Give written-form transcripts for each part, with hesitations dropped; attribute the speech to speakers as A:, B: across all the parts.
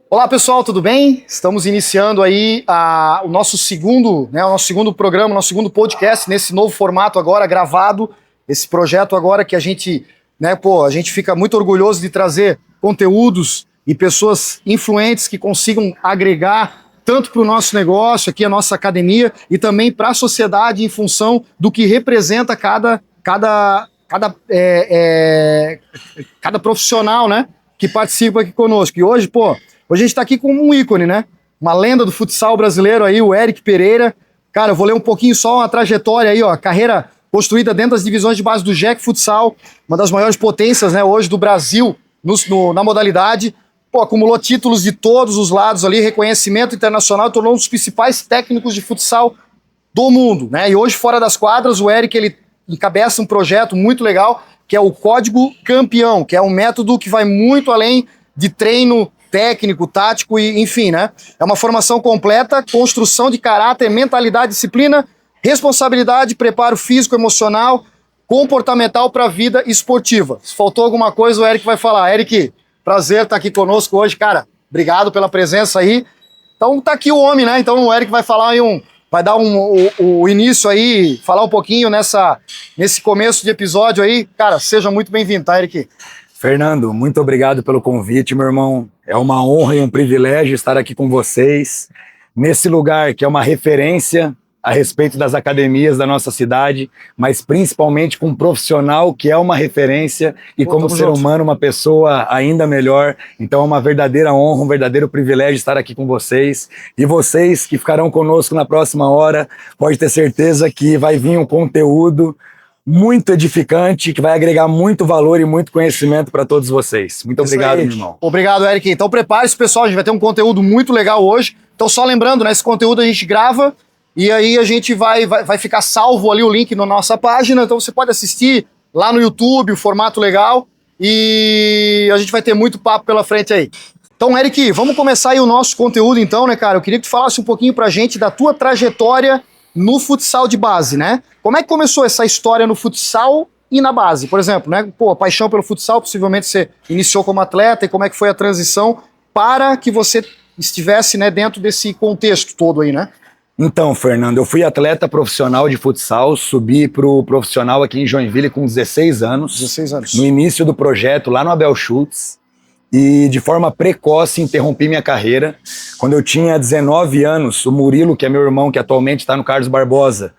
A: Olá pessoal, tudo bem? Estamos iniciando aí o nosso segundo programa, nosso segundo podcast nesse novo formato agora gravado, esse projeto agora que a gente, a gente fica muito orgulhoso de trazer conteúdos e pessoas influentes que consigam agregar tanto para o nosso negócio aqui, a nossa academia, e também para a sociedade em função do que representa cada profissional, né, que participa aqui conosco. E hoje, hoje a gente está aqui com um ícone, né? Uma lenda do futsal brasileiro aí, o Eric Pereira. Cara, eu vou ler um pouquinho só a trajetória aí, ó. A carreira construída dentro das divisões de base do Jack Futsal, uma das maiores potências, né, hoje do Brasil na modalidade. Acumulou títulos de todos os lados ali, reconhecimento internacional, tornou um dos principais técnicos de futsal do mundo, né? E hoje, fora das quadras, o Eric, ele encabeça um projeto muito legal, que é o Código Campeão, que é um método que vai muito além de treino técnico, tático e enfim, né? É uma formação completa, construção de caráter, mentalidade, disciplina, responsabilidade, preparo físico, emocional, comportamental para a vida esportiva. Se faltou alguma coisa, o Eric vai falar. Eric, prazer estar aqui conosco hoje, cara. Obrigado pela presença aí. Então tá aqui o homem, né? Então o Eric vai falar aí vai dar o início aí, falar um pouquinho nesse começo de episódio aí. Cara, seja muito bem-vindo, tá, Eric?
B: Fernando, muito obrigado pelo convite, meu irmão. É uma honra e um privilégio estar aqui com vocês, nesse lugar que é uma referência a respeito das academias da nossa cidade, mas principalmente com um profissional que é uma referência e como ser humano uma pessoa ainda melhor. Então é uma verdadeira honra, um verdadeiro privilégio estar aqui com vocês. E vocês que ficarão conosco na próxima hora, pode ter certeza que vai vir um conteúdo muito edificante, que vai agregar muito valor e muito conhecimento para todos vocês. Muito obrigado, meu irmão.
A: Obrigado, Eric. Então prepare-se, pessoal, a gente vai ter um conteúdo muito legal hoje. Então só lembrando, né, esse conteúdo a gente grava e aí a gente vai ficar salvo ali o link na nossa página, então você pode assistir lá no YouTube, o formato legal, e a gente vai ter muito papo pela frente aí. Então, Eric, vamos começar aí o nosso conteúdo então, né, cara? Eu queria que tu falasse um pouquinho pra gente da tua trajetória no futsal de base, né? Como é que começou essa história no futsal e na base? Por exemplo, né? A paixão pelo futsal, possivelmente você iniciou como atleta, e como é que foi a transição para que você estivesse, né, dentro desse contexto todo aí, né?
B: Então, Fernando, eu fui atleta profissional de futsal, subi pro profissional aqui em Joinville com 16 anos.
A: 16 anos.
B: No início do projeto, lá no Abel Schultz. E de forma precoce interrompi minha carreira. Quando eu tinha 19 anos, o Murilo, que é meu irmão, que atualmente está no Carlos Barbosa,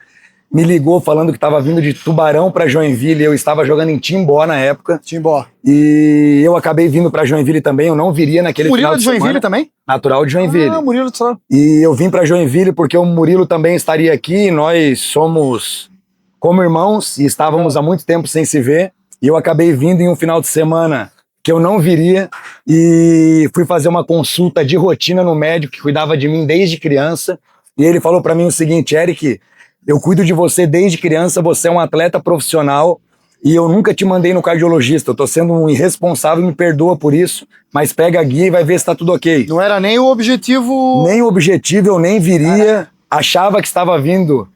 B: me ligou falando que estava vindo de Tubarão para Joinville. Eu estava jogando em Timbó na época.
A: Timbó.
B: E eu acabei vindo para Joinville também. Eu não viria naquele final de semana.
A: Murilo de Joinville também?
B: Natural de Joinville.
A: Ah, Murilo de Joinville.
B: E eu vim para Joinville porque o Murilo também estaria aqui. Nós somos como irmãos e estávamos há muito tempo sem se ver. E eu acabei vindo em um final de semana que eu não viria, e fui fazer uma consulta de rotina no médico que cuidava de mim desde criança, e ele falou para mim o seguinte: Eric, eu cuido de você desde criança, você é um atleta profissional, e eu nunca te mandei no cardiologista, eu tô sendo um irresponsável, me perdoa por isso, mas pega a guia e vai ver se tá tudo ok.
A: Não era nem o objetivo...
B: Nem o objetivo, eu nem viria, achava que estava vindo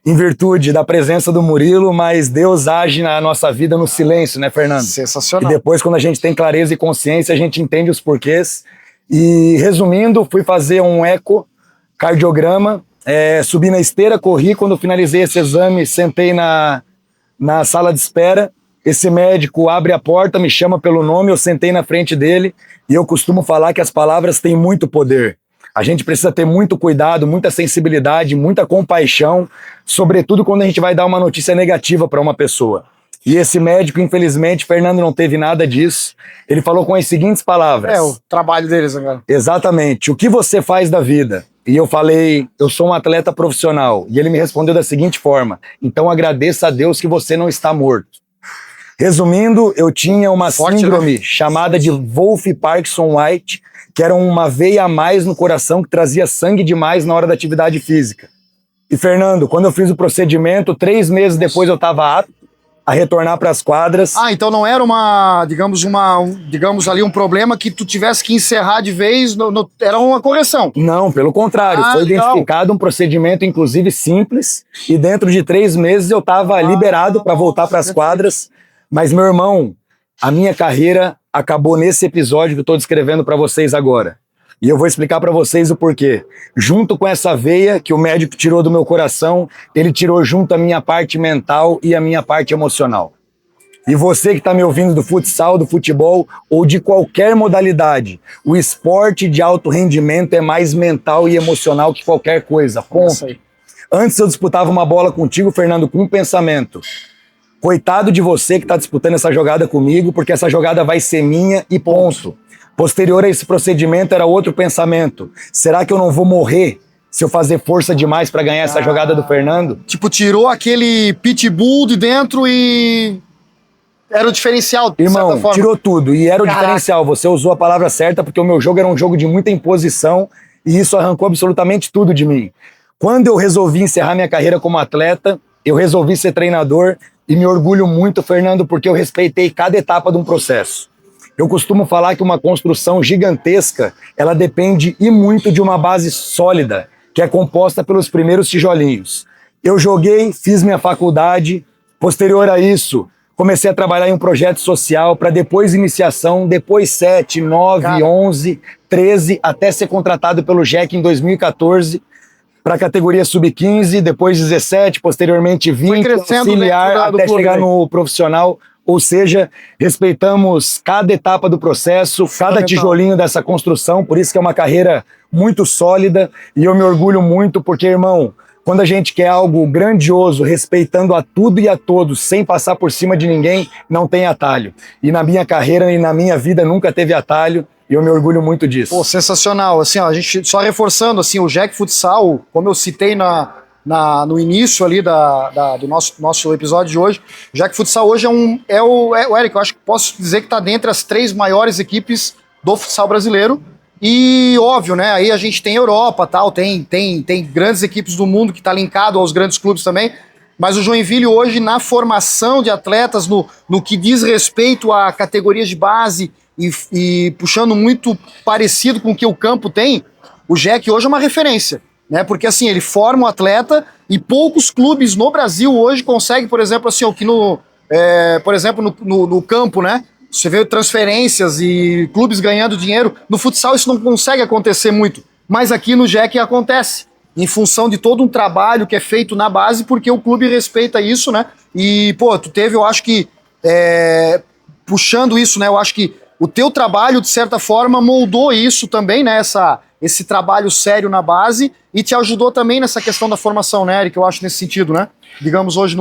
B: em virtude da presença do Murilo, mas Deus age na nossa vida no silêncio, né, Fernando?
A: Sensacional.
B: E depois, quando a gente tem clareza e consciência, a gente entende os porquês. E, resumindo, fui fazer um ecocardiograma, subi na esteira, corri. Quando finalizei esse exame, sentei na sala de espera. Esse médico abre a porta, me chama pelo nome, eu sentei na frente dele, e eu costumo falar que as palavras têm muito poder. A gente precisa ter muito cuidado, muita sensibilidade, muita compaixão, sobretudo quando a gente vai dar uma notícia negativa para uma pessoa. E esse médico, infelizmente, Fernando, não teve nada disso. Ele falou com as seguintes palavras.
A: É, o trabalho deles agora.
B: Exatamente. O que você faz da vida? E eu falei, eu sou um atleta profissional. E ele me respondeu da seguinte forma: então agradeça a Deus que você não está morto. Resumindo, eu tinha uma síndrome chamada de Wolff-Parkinson-White, que era uma veia a mais no coração que trazia sangue demais na hora da atividade física. E, Fernando, quando eu fiz o procedimento, 3 meses depois eu estava apto a retornar para as quadras.
A: Ah, então não era digamos ali um problema que tu tivesse que encerrar de vez, era uma correção.
B: Não, pelo contrário, foi identificado um procedimento, inclusive simples, e dentro de 3 meses eu estava liberado para voltar para as quadras. Mas, meu irmão, a minha carreira acabou nesse episódio que eu estou descrevendo para vocês agora. E eu vou explicar para vocês o porquê. Junto com essa veia que o médico tirou do meu coração, ele tirou junto a minha parte mental e a minha parte emocional. E você que está me ouvindo do futsal, do futebol ou de qualquer modalidade, o esporte de alto rendimento é mais mental e emocional que qualquer coisa. Ponto. Antes eu disputava uma bola contigo, Fernando, com um pensamento. Coitado de você que está disputando essa jogada comigo, porque essa jogada vai ser minha e ponto. Posterior a esse procedimento era outro pensamento. Será que eu não vou morrer se eu fazer força demais para ganhar essa jogada do Fernando?
A: Tipo, tirou aquele pitbull de dentro e era o diferencial, de certa
B: Irmão,
A: forma.
B: tirou tudo e era o diferencial. Você usou a palavra certa porque o meu jogo era um jogo de muita imposição e isso arrancou absolutamente tudo de mim. Quando eu resolvi encerrar minha carreira como atleta, eu resolvi ser treinador e me orgulho muito, Fernando, porque eu respeitei cada etapa de um processo. Eu costumo falar que uma construção gigantesca, ela depende e muito de uma base sólida, que é composta pelos primeiros tijolinhos. Eu joguei, fiz minha faculdade, posterior a isso, comecei a trabalhar em um projeto social para depois iniciação, depois 7, 9, 11, 13, até ser contratado pelo JEC em 2014, para a categoria sub-15, depois 17, posteriormente 20, auxiliar, até chegar no profissional. Ou seja, respeitamos cada etapa do processo, cada tijolinho dessa construção, por isso que é uma carreira muito sólida e eu me orgulho muito porque, irmão, quando a gente quer algo grandioso, respeitando a tudo e a todos, sem passar por cima de ninguém, não tem atalho. E na minha carreira e na minha vida nunca teve atalho e eu me orgulho muito disso.
A: Pô, sensacional. Assim, ó, a gente só reforçando, assim, o JEC Futsal, como eu citei no início ali do nosso episódio de hoje, o JEC Futsal hoje é o Eric, eu acho que posso dizer que está dentre as 3 maiores equipes do futsal brasileiro. E óbvio, né? Aí a gente tem Europa, tal, tem grandes equipes do mundo que tá linkado aos grandes clubes também. Mas o Joinville hoje, na formação de atletas, no que diz respeito a categorias de base e puxando muito parecido com o que o campo tem, o JEC hoje é uma referência. Né? Porque assim, ele forma um atleta e poucos clubes no Brasil hoje conseguem, por exemplo, assim, o que por exemplo, no campo, né? Você vê transferências e clubes ganhando dinheiro. No futsal isso não consegue acontecer muito. Mas aqui no JEC acontece. Em função de todo um trabalho que é feito na base, porque o clube respeita isso, né? E, pô, tu teve, eu acho que, puxando isso, né? Eu acho que o teu trabalho, de certa forma, moldou isso também, né? Esse trabalho sério na base e te ajudou também nessa questão da formação, né, Eric? Eu acho nesse sentido, né? Digamos, hoje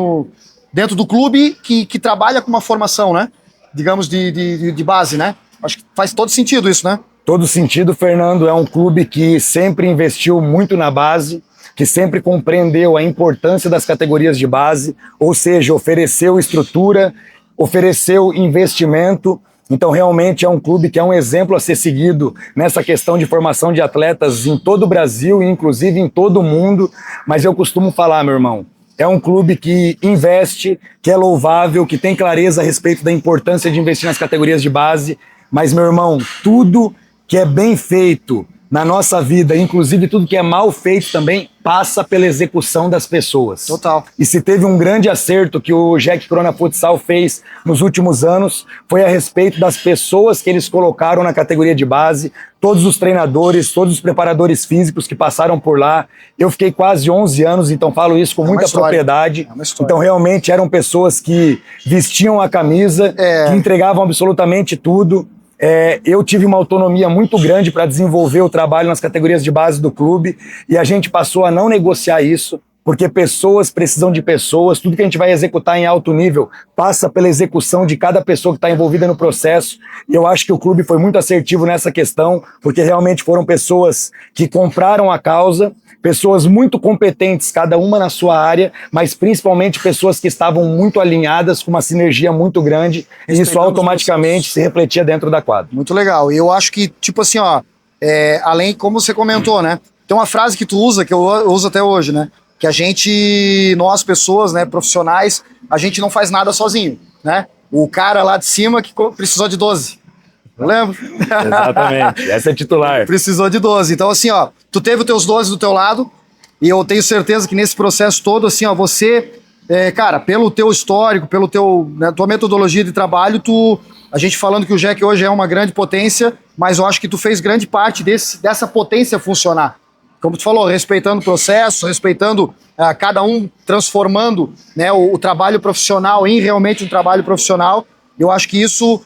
A: dentro do clube que trabalha com uma formação, né? Digamos, de base, né? Acho que faz todo sentido isso, né?
B: Todo sentido, Fernando. É um clube que sempre investiu muito na base, que sempre compreendeu a importância das categorias de base, ou seja, ofereceu estrutura, ofereceu investimento. Então, realmente é um clube que é um exemplo a ser seguido nessa questão de formação de atletas em todo o Brasil e, inclusive, em todo o mundo. Mas eu costumo falar, meu irmão, é um clube que investe, que é louvável, que tem clareza a respeito da importância de investir nas categorias de base. Mas, meu irmão, tudo que é bem feito na nossa vida, inclusive tudo que é mal feito também, passa pela execução das pessoas.
A: Total.
B: E se teve um grande acerto que o JEC Corona Futsal fez nos últimos anos, foi a respeito das pessoas que eles colocaram na categoria de base, todos os treinadores, todos os preparadores físicos que passaram por lá. Eu fiquei quase 11 anos, então falo isso com muita propriedade. Então realmente eram pessoas que vestiam a camisa, que entregavam absolutamente tudo. Eu tive uma autonomia muito grande para desenvolver o trabalho nas categorias de base do clube e a gente passou a não negociar isso, porque pessoas precisam de pessoas, tudo que a gente vai executar em alto nível passa pela execução de cada pessoa que está envolvida no processo e eu acho que o clube foi muito assertivo nessa questão, porque realmente foram pessoas que compraram a causa, pessoas muito competentes, cada uma na sua área, mas principalmente pessoas que estavam muito alinhadas, com uma sinergia muito grande, e isso automaticamente se refletia dentro da quadra.
A: Muito legal. E eu acho que, tipo assim, ó, além, como você comentou, né, tem uma frase que tu usa, que eu uso até hoje, né, que nós pessoas, né, profissionais, a gente não faz nada sozinho, né, o cara lá de cima que precisou de 12. Eu lembro?
B: Exatamente, essa é titular.
A: Precisou de 12. Então, assim, ó, tu teve os teus 12 do teu lado, e eu tenho certeza que nesse processo todo, assim, ó, você Cara, pelo teu histórico, né, tua metodologia de trabalho, a gente falando que o Jack hoje é uma grande potência, mas eu acho que tu fez grande parte dessa potência funcionar. Como tu falou, respeitando o processo, respeitando cada um, transformando, né, o trabalho profissional em realmente um trabalho profissional. Eu acho que isso,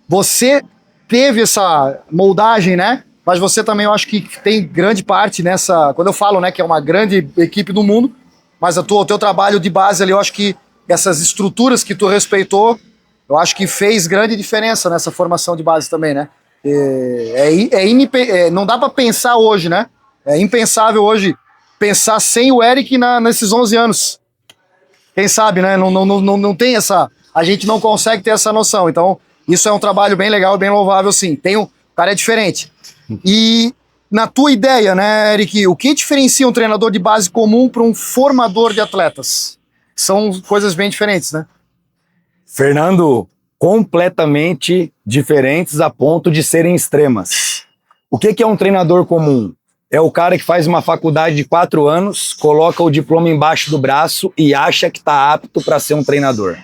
A: você teve essa moldagem, né? Mas você também, eu acho que tem grande parte nessa... Quando eu falo, né, que é uma grande equipe do mundo, mas o teu trabalho de base ali, eu acho que essas estruturas que tu respeitou, eu acho que fez grande diferença nessa formação de base também, né? Não dá para pensar hoje, né? É impensável hoje pensar sem o Eric nesses 11 anos. Quem sabe, né? Não tem essa... A gente não consegue ter essa noção. Então, isso é um trabalho bem legal, bem louvável, sim. O cara é diferente. E na tua ideia, né, Eric, o que diferencia um treinador de base comum para um formador de atletas? São coisas bem diferentes, né?
B: Fernando, completamente diferentes a ponto de serem extremas. O que é um treinador comum? É o cara que faz uma faculdade de 4 anos, coloca o diploma embaixo do braço e acha que está apto para ser um treinador.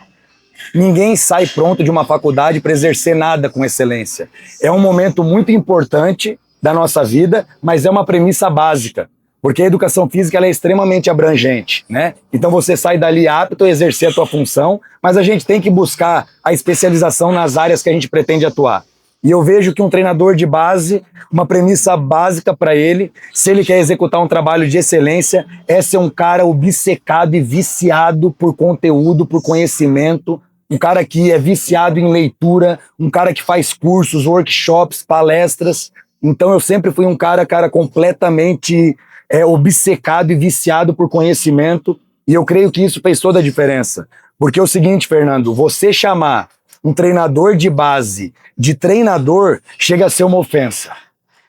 B: Ninguém sai pronto de uma faculdade para exercer nada com excelência. É um momento muito importante da nossa vida, mas é uma premissa básica, porque a educação física ela é extremamente abrangente, né? Então você sai dali apto a exercer a tua função, mas a gente tem que buscar a especialização nas áreas que a gente pretende atuar. E eu vejo que um treinador de base, uma premissa básica para ele, se ele quer executar um trabalho de excelência, é ser um cara obcecado e viciado por conteúdo, por conhecimento, um cara que é viciado em leitura, um cara que faz cursos, workshops, palestras. Então eu sempre fui um cara completamente obcecado e viciado por conhecimento, e eu creio que isso fez toda a diferença. Porque é o seguinte, Fernando, você chamar um treinador de base de treinador chega a ser uma ofensa.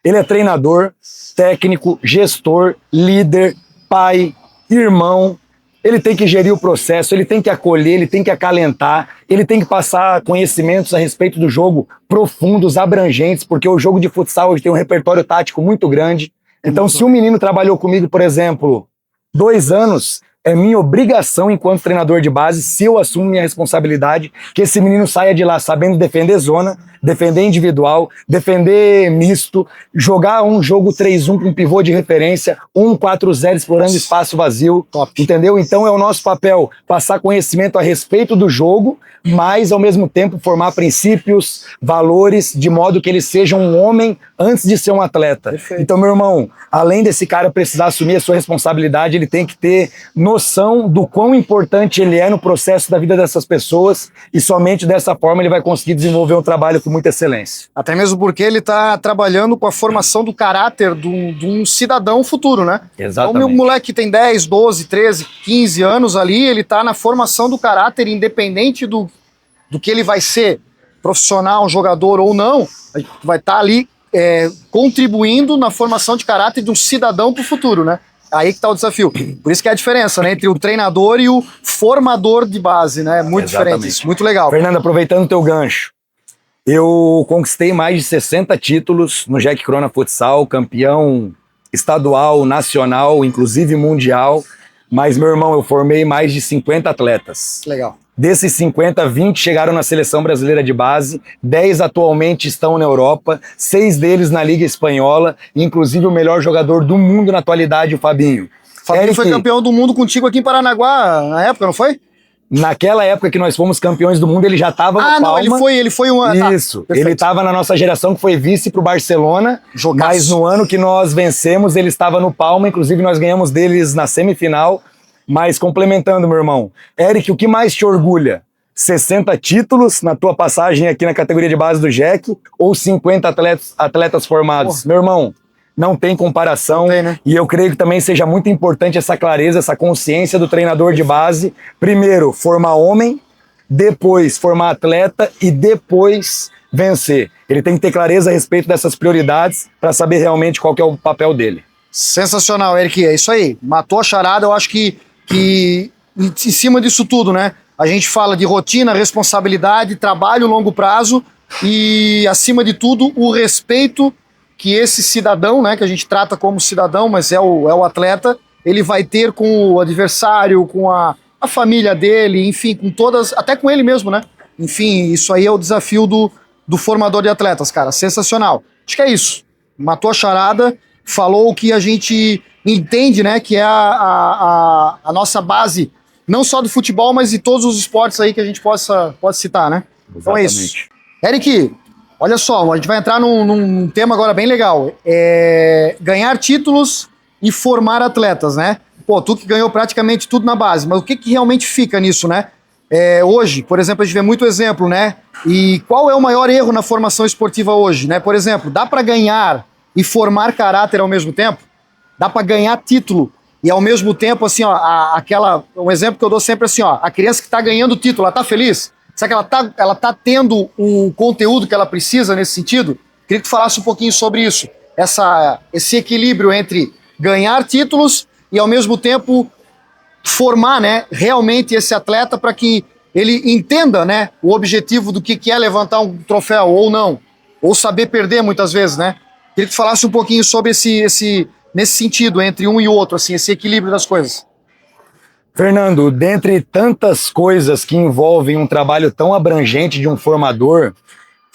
B: Ele é treinador, técnico, gestor, líder, pai, irmão. Ele tem que gerir o processo, ele tem que acolher, ele tem que acalentar, ele tem que passar conhecimentos a respeito do jogo profundos, abrangentes, porque o jogo de futsal hoje tem um repertório tático muito grande. Então, se um menino trabalhou comigo, por exemplo, 2 anos, é minha obrigação, enquanto treinador de base, se eu assumo minha responsabilidade, que esse menino saia de lá sabendo defender zona, defender individual, defender misto, jogar um jogo 3-1 com um pivô de referência, 1-4-0 explorando espaço vazio, top. Entendeu? Então é o nosso papel passar conhecimento a respeito do jogo, mas ao mesmo tempo formar princípios, valores, de modo que ele seja um homem antes de ser um atleta. Perfeito. Então, meu irmão, além desse cara precisar assumir a sua responsabilidade, ele tem que ter noção do quão importante ele é no processo da vida dessas pessoas, e somente dessa forma ele vai conseguir desenvolver um trabalho com muita excelência.
A: Até mesmo porque ele está trabalhando com a formação do caráter de um cidadão futuro, né?
B: Exatamente.
A: Então, o meu moleque que tem 10, 12, 13, 15 anos ali, ele está na formação do caráter, independente do que ele vai ser, profissional, jogador ou não, vai estar ali contribuindo na formação de caráter de um cidadão para o futuro, né? Aí que está o desafio. Por isso que é a diferença, né, entre o treinador e o formador de base, né? É muito diferente isso, muito legal.
B: Fernando, aproveitando o teu gancho, eu conquistei mais de 60 títulos no Jack Crona Futsal, campeão estadual, nacional, inclusive mundial, mas, meu irmão, eu formei mais de 50 atletas.
A: Legal.
B: Desses 50, 20 chegaram na seleção brasileira de base, 10 atualmente estão na Europa, 6 deles na Liga Espanhola, inclusive o melhor jogador do mundo na atualidade, o Fabinho.
A: Fabinho foi campeão do mundo contigo aqui em Paranaguá na época, não foi?
B: Naquela época que nós fomos campeões do mundo, ele já estava no Palma.
A: Ele foi um...
B: Isso, ele estava na nossa geração, que foi vice pro Barcelona,
A: Jogaço.
B: Mas no ano que nós vencemos, ele estava no Palma, inclusive nós ganhamos deles na semifinal. Mas complementando, meu irmão, Eric, o que mais te orgulha? 60 títulos na tua passagem aqui na categoria de base do Jack ou 50 atletas formados? Porra. Meu irmão, não tem comparação.
A: Não tem, né?
B: E eu creio que também seja muito importante essa clareza, essa consciência do treinador de base. Primeiro, formar homem, depois formar atleta e depois vencer. Ele tem que ter clareza a respeito dessas prioridades para saber realmente qual que é o papel dele.
A: Sensacional, Eric, é isso aí. Matou a charada, eu acho que em cima disso tudo, né? A gente fala de rotina, responsabilidade, trabalho, longo prazo e, acima de tudo, o respeito que esse cidadão, né, que a gente trata como cidadão, mas é o atleta, ele vai ter com o adversário, com a a família dele, enfim, com todas, até com ele mesmo, né? Enfim, isso aí é o desafio do formador de atletas, cara. Sensacional. Acho que é isso. Matou a charada, falou o que a gente entende, né? Que é a nossa base, não só do futebol, mas de todos os esportes aí que a gente pode citar, né?
B: Exatamente.
A: Então é isso. Eric, olha só, a gente vai entrar num tema agora bem legal. Ganhar títulos e formar atletas, né? Pô, tu que ganhou praticamente tudo na base, mas o que realmente fica nisso, né? Hoje, por exemplo, a gente vê muito exemplo, né? E qual é o maior erro na formação esportiva hoje, né? Por exemplo, dá para ganhar e formar caráter ao mesmo tempo? Dá para ganhar título e ao mesmo tempo, assim, ó, um exemplo que eu dou sempre assim, ó, a criança que tá ganhando o título, ela tá feliz? Será que ela tá tendo o conteúdo que ela precisa nesse sentido? Queria que tu falasse um pouquinho sobre isso, esse equilíbrio entre ganhar títulos e ao mesmo tempo formar, né, realmente esse atleta para que ele entenda, né, o objetivo do que é levantar um troféu ou não, ou saber perder muitas vezes, né? Queria que tu falasse um pouquinho sobre nesse sentido entre um e o outro, assim, esse equilíbrio das coisas.
B: Fernando, dentre tantas coisas que envolvem um trabalho tão abrangente de um formador,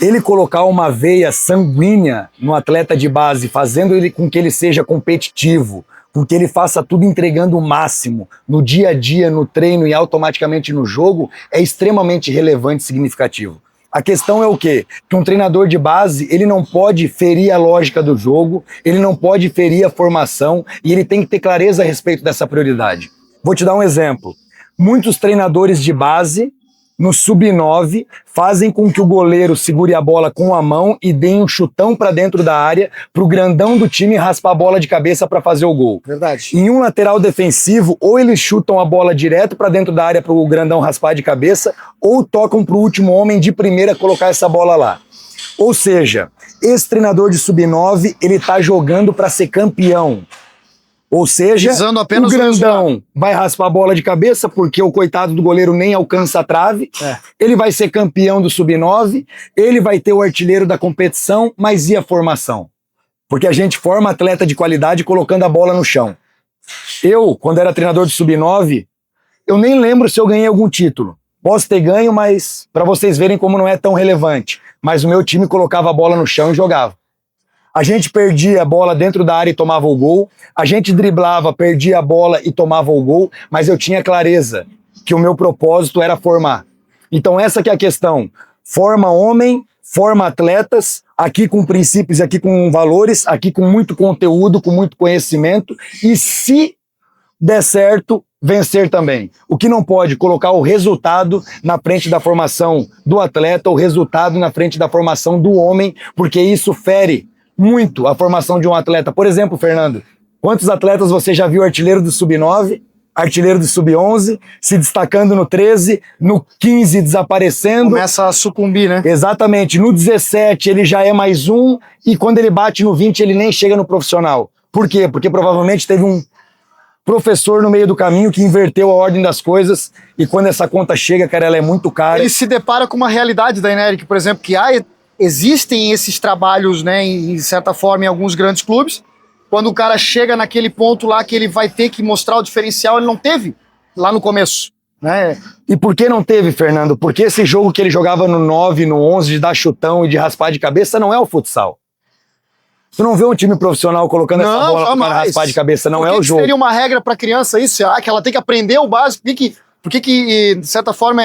B: ele colocar uma veia sanguínea no atleta de base, fazendo ele com que ele seja competitivo, com que ele faça tudo entregando o máximo no dia a dia, no treino e automaticamente no jogo, é extremamente relevante e significativo. A questão é o quê? Que um treinador de base, ele não pode ferir a lógica do jogo, ele não pode ferir a formação e ele tem que ter clareza a respeito dessa prioridade. Vou te dar um exemplo. Muitos treinadores de base, no sub-9, fazem com que o goleiro segure a bola com a mão e dê um chutão para dentro da área para o grandão do time raspar a bola de cabeça para fazer o gol.
A: Verdade.
B: Em um lateral defensivo, ou eles chutam a bola direto para dentro da área para o grandão raspar de cabeça, ou tocam para o último homem de primeira colocar essa bola lá. Ou seja, esse treinador de sub-9, ele tá jogando para ser campeão. Ou seja, o grandão vai raspar a bola de cabeça porque o coitado do goleiro nem alcança a trave. Ele vai ser campeão do sub-9, ele vai ter o artilheiro da competição, mas e a formação? Porque a gente forma atleta de qualidade colocando a bola no chão. Eu, quando era treinador de sub-9, eu nem lembro se eu ganhei algum título. Posso ter ganho, mas para vocês verem como não é tão relevante. Mas o meu time colocava a bola no chão e jogava. A gente perdia a bola dentro da área e tomava o gol. A gente driblava, perdia a bola e tomava o gol. Mas eu tinha clareza que o meu propósito era formar. Então essa que é a questão. Forma homem, forma atletas, aqui com princípios, aqui com valores, aqui com muito conteúdo, com muito conhecimento. E se der certo, vencer também. O que não pode colocar o resultado na frente da formação do atleta, o resultado na frente da formação do homem, porque isso fere muito a formação de um atleta. Por exemplo, Fernando, quantos atletas você já viu artilheiro do sub-9, artilheiro do sub-11, se destacando no 13, no 15 desaparecendo?
A: Começa a sucumbir, né?
B: Exatamente. No 17 ele já é mais um e quando ele bate no 20 ele nem chega no profissional. Por quê? Porque provavelmente teve um professor no meio do caminho que inverteu a ordem das coisas e quando essa conta chega, cara, ela é muito cara.
A: Ele se depara com uma realidade da Eneric, por exemplo, que existem esses trabalhos, né, em certa forma, em alguns grandes clubes. Quando o cara chega naquele ponto lá que ele vai ter que mostrar o diferencial, ele não teve lá no começo, né?
B: E por que não teve, Fernando? Porque esse jogo que ele jogava no 9, no 11, de dar chutão e de raspar de cabeça, não é o futsal. Tu não vê um time profissional colocando essa bola para raspar de cabeça, não é o jogo.
A: Seria uma regra para criança isso? Que ela tem que aprender o básico? Por que de certa forma,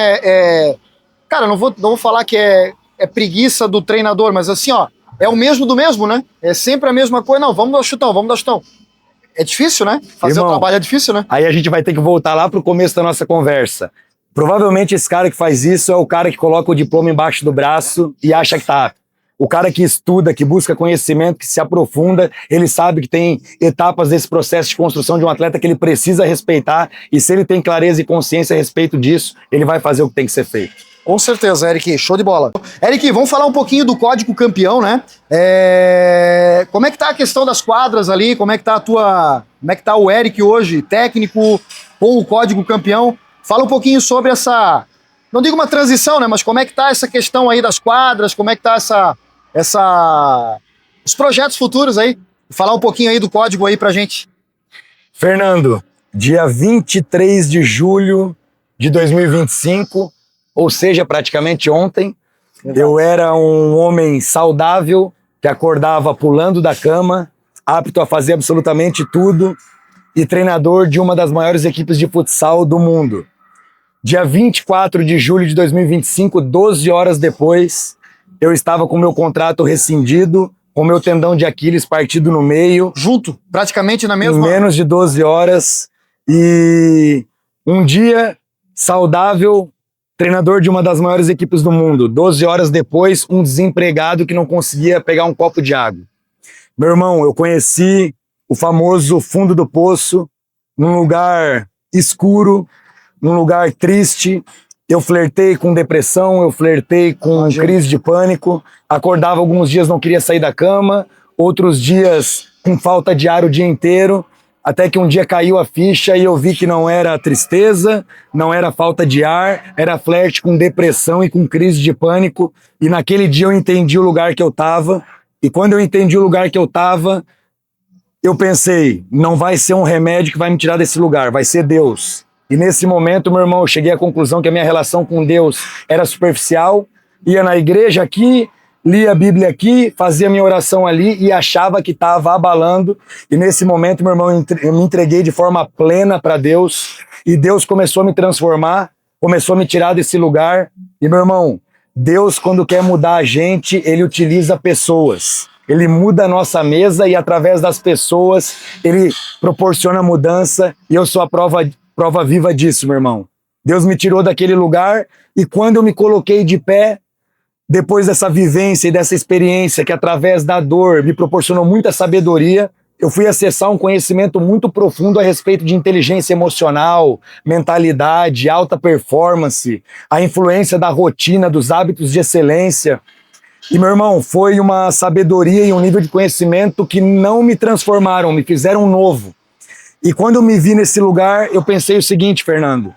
A: Cara, não vou falar que é preguiça do treinador, mas assim, ó, é o mesmo do mesmo, né? É sempre a mesma coisa. Não, vamos dar chutão. É difícil, né? Fazer o trabalho é difícil, né?
B: Aí a gente vai ter que voltar lá pro começo da nossa conversa. Provavelmente esse cara que faz isso é o cara que coloca o diploma embaixo do braço e acha que tá. O cara que estuda, que busca conhecimento, que se aprofunda, ele sabe que tem etapas desse processo de construção de um atleta que ele precisa respeitar e se ele tem clareza e consciência a respeito disso, ele vai fazer o que tem que ser feito.
A: Com certeza, Eric, show de bola. Eric, vamos falar um pouquinho do Código Campeão, né? Como é que tá a questão das quadras ali? Como é que tá o Eric hoje, técnico, com o Código Campeão? Fala um pouquinho sobre essa, não digo uma transição, né? Mas como é que tá essa questão aí das quadras? Como é que tá os projetos futuros aí? Falar um pouquinho aí do Código aí pra gente.
B: Fernando, dia 23 de julho de 2025, ou seja, praticamente ontem. Eu era um homem saudável, que acordava pulando da cama, apto a fazer absolutamente tudo, e treinador de uma das maiores equipes de futsal do mundo. Dia 24 de julho de 2025, 12 horas depois, eu estava com meu contrato rescindido, com meu tendão de Aquiles partido no meio.
A: Junto, praticamente na mesma...
B: Em menos de 12 horas. E um dia saudável, treinador de uma das maiores equipes do mundo. 12 horas depois, um desempregado que não conseguia pegar um copo de água. Meu irmão, eu conheci o famoso fundo do poço, num lugar escuro, num lugar triste. Eu flertei com depressão, eu flertei com crise de pânico. Acordava alguns dias, não queria sair da cama. Outros dias, com falta de ar o dia inteiro. Até que um dia caiu a ficha e eu vi que não era tristeza, não era falta de ar, era flerte com depressão e com crise de pânico. E naquele dia eu entendi o lugar que eu estava. E quando eu entendi o lugar que eu estava, eu pensei, não vai ser um remédio que vai me tirar desse lugar, vai ser Deus. E nesse momento, meu irmão, eu cheguei à conclusão que a minha relação com Deus era superficial, ia na igreja aqui, lia a Bíblia aqui, fazia minha oração ali e achava que estava abalando. E nesse momento, meu irmão, eu me entreguei de forma plena para Deus e Deus começou a me transformar, começou a me tirar desse lugar. E, meu irmão, Deus, quando quer mudar a gente, Ele utiliza pessoas. Ele muda a nossa mesa e através das pessoas, Ele proporciona mudança e eu sou a prova viva disso, meu irmão. Deus me tirou daquele lugar e quando eu me coloquei de pé, depois dessa vivência e dessa experiência que através da dor me proporcionou muita sabedoria, eu fui acessar um conhecimento muito profundo a respeito de inteligência emocional, mentalidade, alta performance, a influência da rotina, dos hábitos de excelência. E, meu irmão, foi uma sabedoria e um nível de conhecimento que não me transformaram, me fizeram novo. E quando eu me vi nesse lugar, eu pensei o seguinte, Fernando,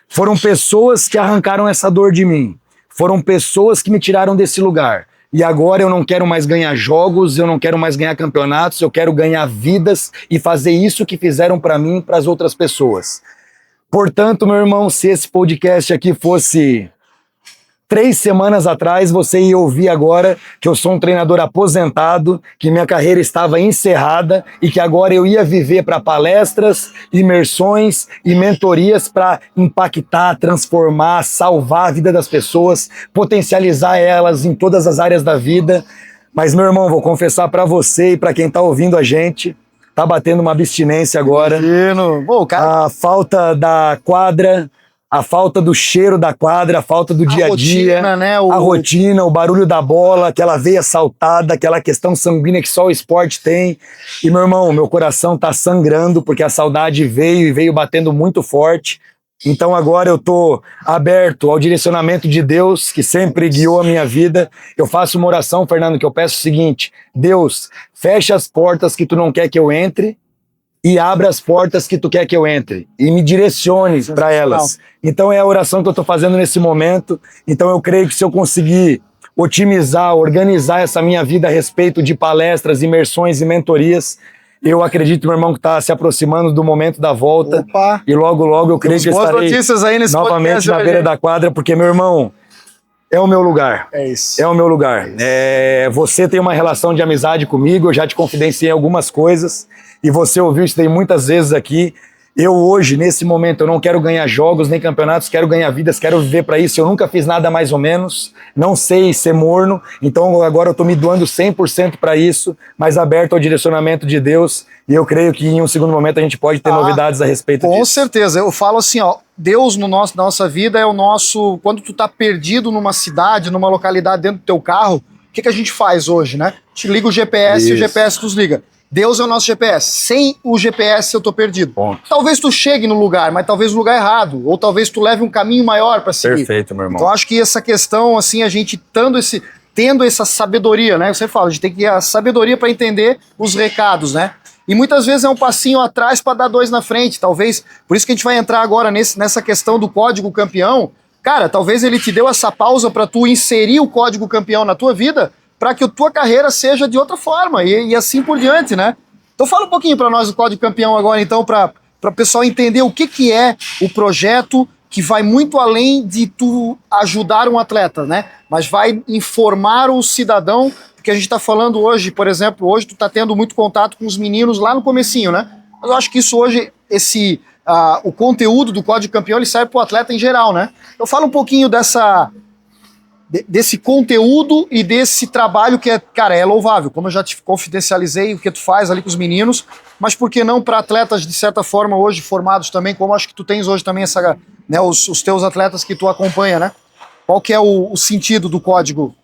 B: foram pessoas que arrancaram essa dor de mim, foram pessoas que me tiraram desse lugar. E agora eu não quero mais ganhar jogos, eu não quero mais ganhar campeonatos, eu quero ganhar vidas e fazer isso que fizeram para mim e para as outras pessoas. Portanto, meu irmão, se esse podcast aqui fosse 3 semanas atrás, você ia ouvir agora que eu sou um treinador aposentado, que minha carreira estava encerrada e que agora eu ia viver para palestras, imersões e mentorias para impactar, transformar, salvar a vida das pessoas, potencializar elas em todas as áreas da vida. Mas, meu irmão, vou confessar para você e para quem está ouvindo a gente, tá batendo uma abstinência agora.
A: Pô, cara...
B: A falta da quadra, a falta do cheiro da quadra, a falta do dia a dia,
A: rotina, né?
B: a rotina, o barulho da bola, aquela veia saltada, aquela questão sanguínea que só o esporte tem. E, meu irmão, meu coração tá sangrando porque a saudade veio e veio batendo muito forte. Então agora eu tô aberto ao direcionamento de Deus, que sempre guiou a minha vida. Eu faço uma oração, Fernando, que eu peço o seguinte: Deus, fecha as portas que tu não quer que eu entre e abra as portas que tu quer que eu entre e me direcione para elas. Então é a oração que eu estou fazendo nesse momento. Então eu creio que se eu conseguir otimizar, organizar essa minha vida a respeito de palestras, imersões e mentorias, eu acredito, meu irmão, que está se aproximando do momento da volta.
A: Opa.
B: E logo, logo eu creio que eu estarei
A: notícias aí nesse
B: novamente na beira da quadra, porque, meu irmão, é o meu lugar.
A: É isso.
B: É o meu lugar. Você tem uma relação de amizade comigo, eu já te confidenciei algumas coisas e você ouviu isso daí muitas vezes aqui. Eu hoje, nesse momento, eu não quero ganhar jogos nem campeonatos, quero ganhar vidas, quero viver para isso. Eu nunca fiz nada mais ou menos, não sei ser morno, então agora eu estou me doando 100% para isso, mas aberto ao direcionamento de Deus, e eu creio que em um segundo momento a gente pode ter novidades a respeito disso.
A: Com certeza, eu falo assim, ó, Deus na nossa vida é o nosso... Quando tu tá perdido numa cidade, numa localidade dentro do teu carro, o que a gente faz hoje, né? A gente liga o GPS e o GPS nos liga. Deus é o nosso GPS. Sem o GPS eu tô perdido.
B: Ponto.
A: Talvez tu chegue no lugar, mas talvez no lugar errado. Ou talvez tu leve um caminho maior para seguir.
B: Perfeito, meu irmão.
A: Então acho que essa questão, assim, a gente tendo essa sabedoria, né? Você fala, a gente tem que ter a sabedoria para entender os recados, né? E muitas vezes é um passinho atrás para dar 2 na frente. Talvez, por isso que a gente vai entrar agora nessa questão do código campeão. Cara, talvez ele te deu essa pausa para tu inserir o código campeão na tua vida, para que a tua carreira seja de outra forma, e assim por diante, né? Então fala um pouquinho para nós do Código Campeão agora, então, para o pessoal entender o que é o projeto que vai muito além de tu ajudar um atleta, né? Mas vai informar o cidadão, porque a gente está falando hoje, por exemplo, hoje tu está tendo muito contato com os meninos lá no comecinho, né? Mas eu acho que isso hoje, o conteúdo do Código Campeão, ele serve para o atleta em geral, né? Eu falo um pouquinho desse conteúdo e desse trabalho que é louvável, como eu já te confidencializei o que tu faz ali com os meninos, mas por que não para atletas de certa forma hoje formados também, como acho que tu tens hoje também os teus atletas que tu acompanha, né? Qual que é o sentido do Código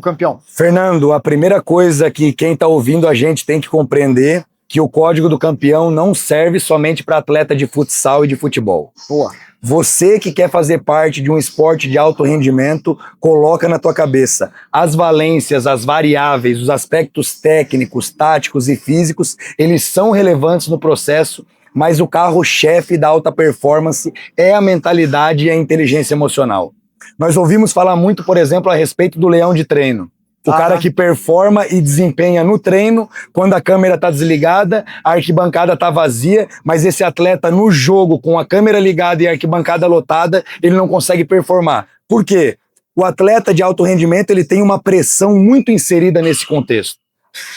A: Campeão?
B: Fernando, a primeira coisa que quem está ouvindo a gente tem que compreender que o Código do Campeão não serve somente para atleta de futsal e de futebol.
A: Boa.
B: Você que quer fazer parte de um esporte de alto rendimento, coloca na tua cabeça as valências, as variáveis, os aspectos técnicos, táticos e físicos, eles são relevantes no processo, mas o carro-chefe da alta performance é a mentalidade e a inteligência emocional. Nós ouvimos falar muito, por exemplo, a respeito do leão de treino. O cara que performa e desempenha no treino, quando a câmera está desligada, a arquibancada está vazia, mas esse atleta no jogo, com a câmera ligada e a arquibancada lotada, ele não consegue performar. Por quê? O atleta de alto rendimento ele tem uma pressão muito inserida nesse contexto.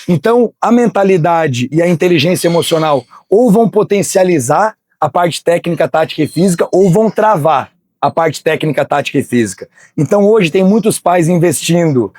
B: Então, a mentalidade e a inteligência emocional ou vão potencializar a parte técnica, tática e física, ou vão travar a parte técnica, tática e física. Então, hoje tem muitos pais investindo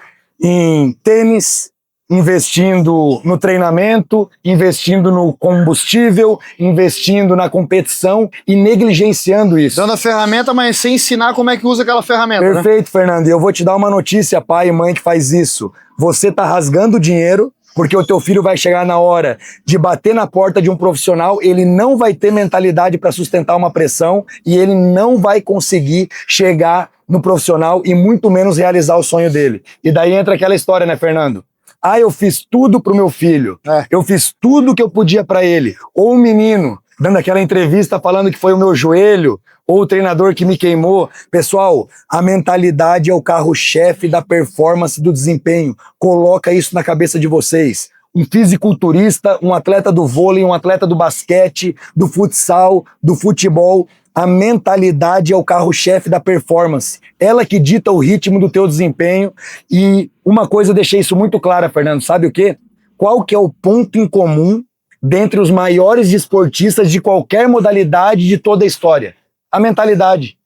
B: em tênis, investindo no treinamento, investindo no combustível, investindo na competição e negligenciando isso.
A: Dando a ferramenta, mas sem ensinar como é que usa aquela ferramenta.
B: Perfeito, né? Fernando. E eu vou te dar uma notícia, pai e mãe que faz isso. Você tá rasgando dinheiro porque o teu filho vai chegar na hora de bater na porta de um profissional, ele não vai ter mentalidade para sustentar uma pressão e ele não vai conseguir chegar no profissional e muito menos realizar o sonho dele. E daí entra aquela história, né, Fernando? Ah, eu fiz tudo pro meu filho. Eu fiz tudo que eu podia para ele. Ou o menino, dando aquela entrevista falando que foi o meu joelho, ou o treinador que me queimou. Pessoal, a mentalidade é o carro-chefe da performance do desempenho. Coloca isso na cabeça de vocês. Um fisiculturista, um atleta do vôlei, um atleta do basquete, do futsal, do futebol. A mentalidade é o carro-chefe da performance. Ela que dita o ritmo do teu desempenho. E uma coisa eu deixei isso muito clara, Fernando. Sabe o quê? Qual que é o ponto em comum dentre os maiores desportistas de qualquer modalidade de toda a história? A mentalidade.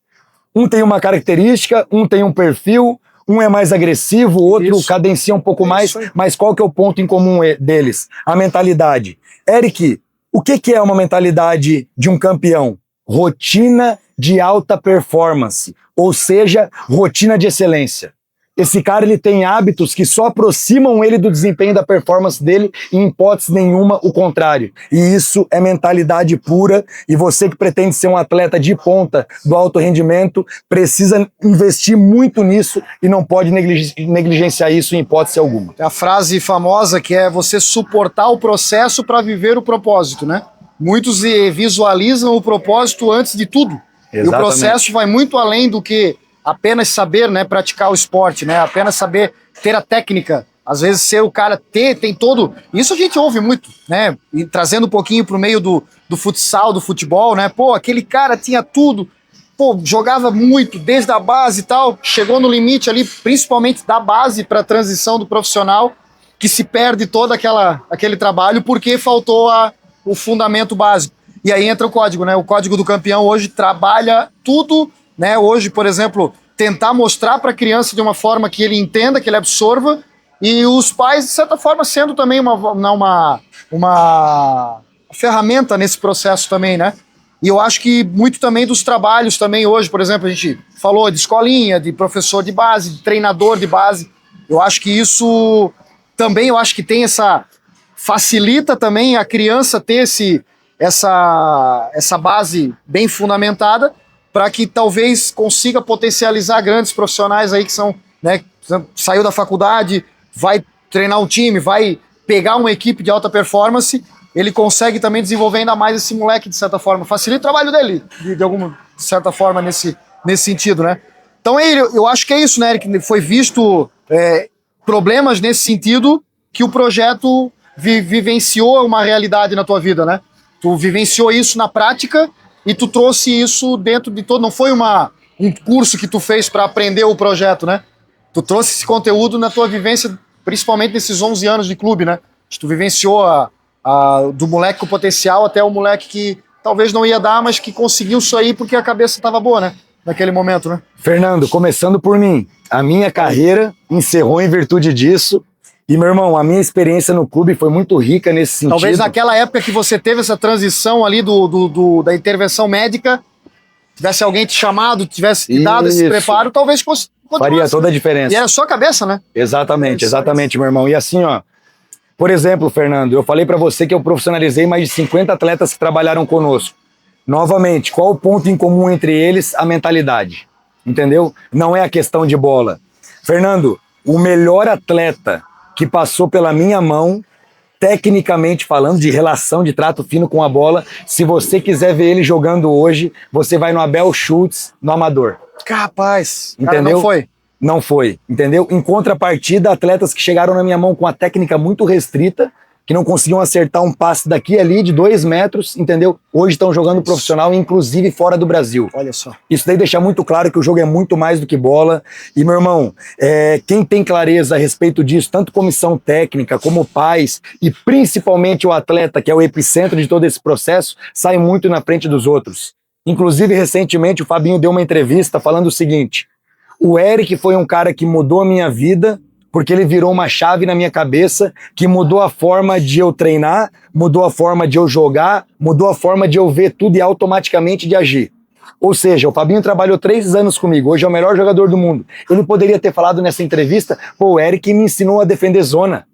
B: Um tem uma característica, um tem um perfil, um é mais agressivo, o outro cadencia um pouco mais, mas qual que é o ponto em comum deles? A mentalidade. Eric, o que é uma mentalidade de um campeão? Rotina de alta performance, ou seja, rotina de excelência. Esse cara ele tem hábitos que só aproximam ele do desempenho da performance dele e em hipótese nenhuma o contrário. E isso é mentalidade pura e você que pretende ser um atleta de ponta do alto rendimento precisa investir muito nisso e não pode negligenciar isso em hipótese alguma.
A: A frase famosa que é você suportar o processo para viver o propósito, né? Muitos visualizam o propósito antes de tudo. Exatamente. E o processo vai muito além do que apenas saber, né, praticar o esporte, né, apenas saber ter a técnica. Às vezes ser o cara tem todo... Isso a gente ouve muito, né, e trazendo um pouquinho pro meio do futsal, do futebol, né, pô, aquele cara tinha tudo, pô, jogava muito desde a base e tal, chegou no limite ali, principalmente da base para a transição do profissional, que se perde todo aquele trabalho porque faltou o fundamento básico. E aí entra o código, né, o Código do Campeão hoje trabalha tudo, né, hoje, por exemplo, tentar mostrar para a criança de uma forma que ele entenda, que ele absorva, e os pais, de certa forma, sendo também uma ferramenta nesse processo também, né? E eu acho que muito também dos trabalhos também hoje, por exemplo, a gente falou de escolinha, de professor de base, de treinador de base. Eu acho que isso também, eu acho que tem facilita também a criança ter essa base bem fundamentada, para que talvez consiga potencializar grandes profissionais aí que são, né, saiu da faculdade, vai treinar um time, vai pegar uma equipe de alta performance, ele consegue também desenvolver ainda mais esse moleque, de certa forma. Facilita o trabalho dele, de certa forma, nesse sentido, né? Então eu acho que é isso, né, Eric? Foi visto problemas nesse sentido que o projeto vivenciou uma realidade na tua vida, né? Tu vivenciou isso na prática e tu trouxe isso dentro de todo, não foi um curso que tu fez para aprender o projeto, né? Tu trouxe esse conteúdo na tua vivência, principalmente nesses 11 anos de clube, né? Tu vivenciou do moleque com potencial até o moleque que talvez não ia dar, mas que conseguiu isso aí porque a cabeça estava boa, né? Naquele momento, né?
B: Fernando, começando por mim, a minha carreira encerrou em virtude disso. E, meu irmão, a minha experiência no clube foi muito rica nesse sentido.
A: Talvez naquela época que você teve essa transição ali da intervenção médica, tivesse alguém te chamado, tivesse te dado esse preparo, talvez
B: faria toda a diferença.
A: E era só a cabeça, né?
B: Exatamente, meu irmão. E assim, ó, por exemplo, Fernando, eu falei pra você que eu profissionalizei mais de 50 atletas que trabalharam conosco. Novamente, qual o ponto em comum entre eles? A mentalidade, entendeu? Não é a questão de bola. Fernando, o melhor atleta que passou pela minha mão, tecnicamente falando, de relação, de trato fino com a bola, se você quiser ver ele jogando hoje, você vai no Abel Schultz, no Amador.
A: Capaz.
B: Entendeu?
A: Cara, não foi.
B: Não foi, entendeu? Em contrapartida, atletas que chegaram na minha mão com a técnica muito restrita, que não conseguiam acertar um passe daqui e ali de 2 metros, entendeu? Hoje estão jogando profissional, inclusive fora do Brasil.
A: Olha só.
B: Isso daí deixa muito claro que o jogo é muito mais do que bola. E, meu irmão, quem tem clareza a respeito disso, tanto comissão técnica como pais e principalmente o atleta, que é o epicentro de todo esse processo, sai muito na frente dos outros. Inclusive, recentemente, o Fabinho deu uma entrevista falando o seguinte: o Eric foi um cara que mudou a minha vida, porque ele virou uma chave na minha cabeça que mudou a forma de eu treinar, mudou a forma de eu jogar, mudou a forma de eu ver tudo e automaticamente de agir. Ou seja, o Fabinho trabalhou 3 anos comigo, hoje é o melhor jogador do mundo. Ele poderia ter falado nessa entrevista, pô, o Eric me ensinou a defender zona.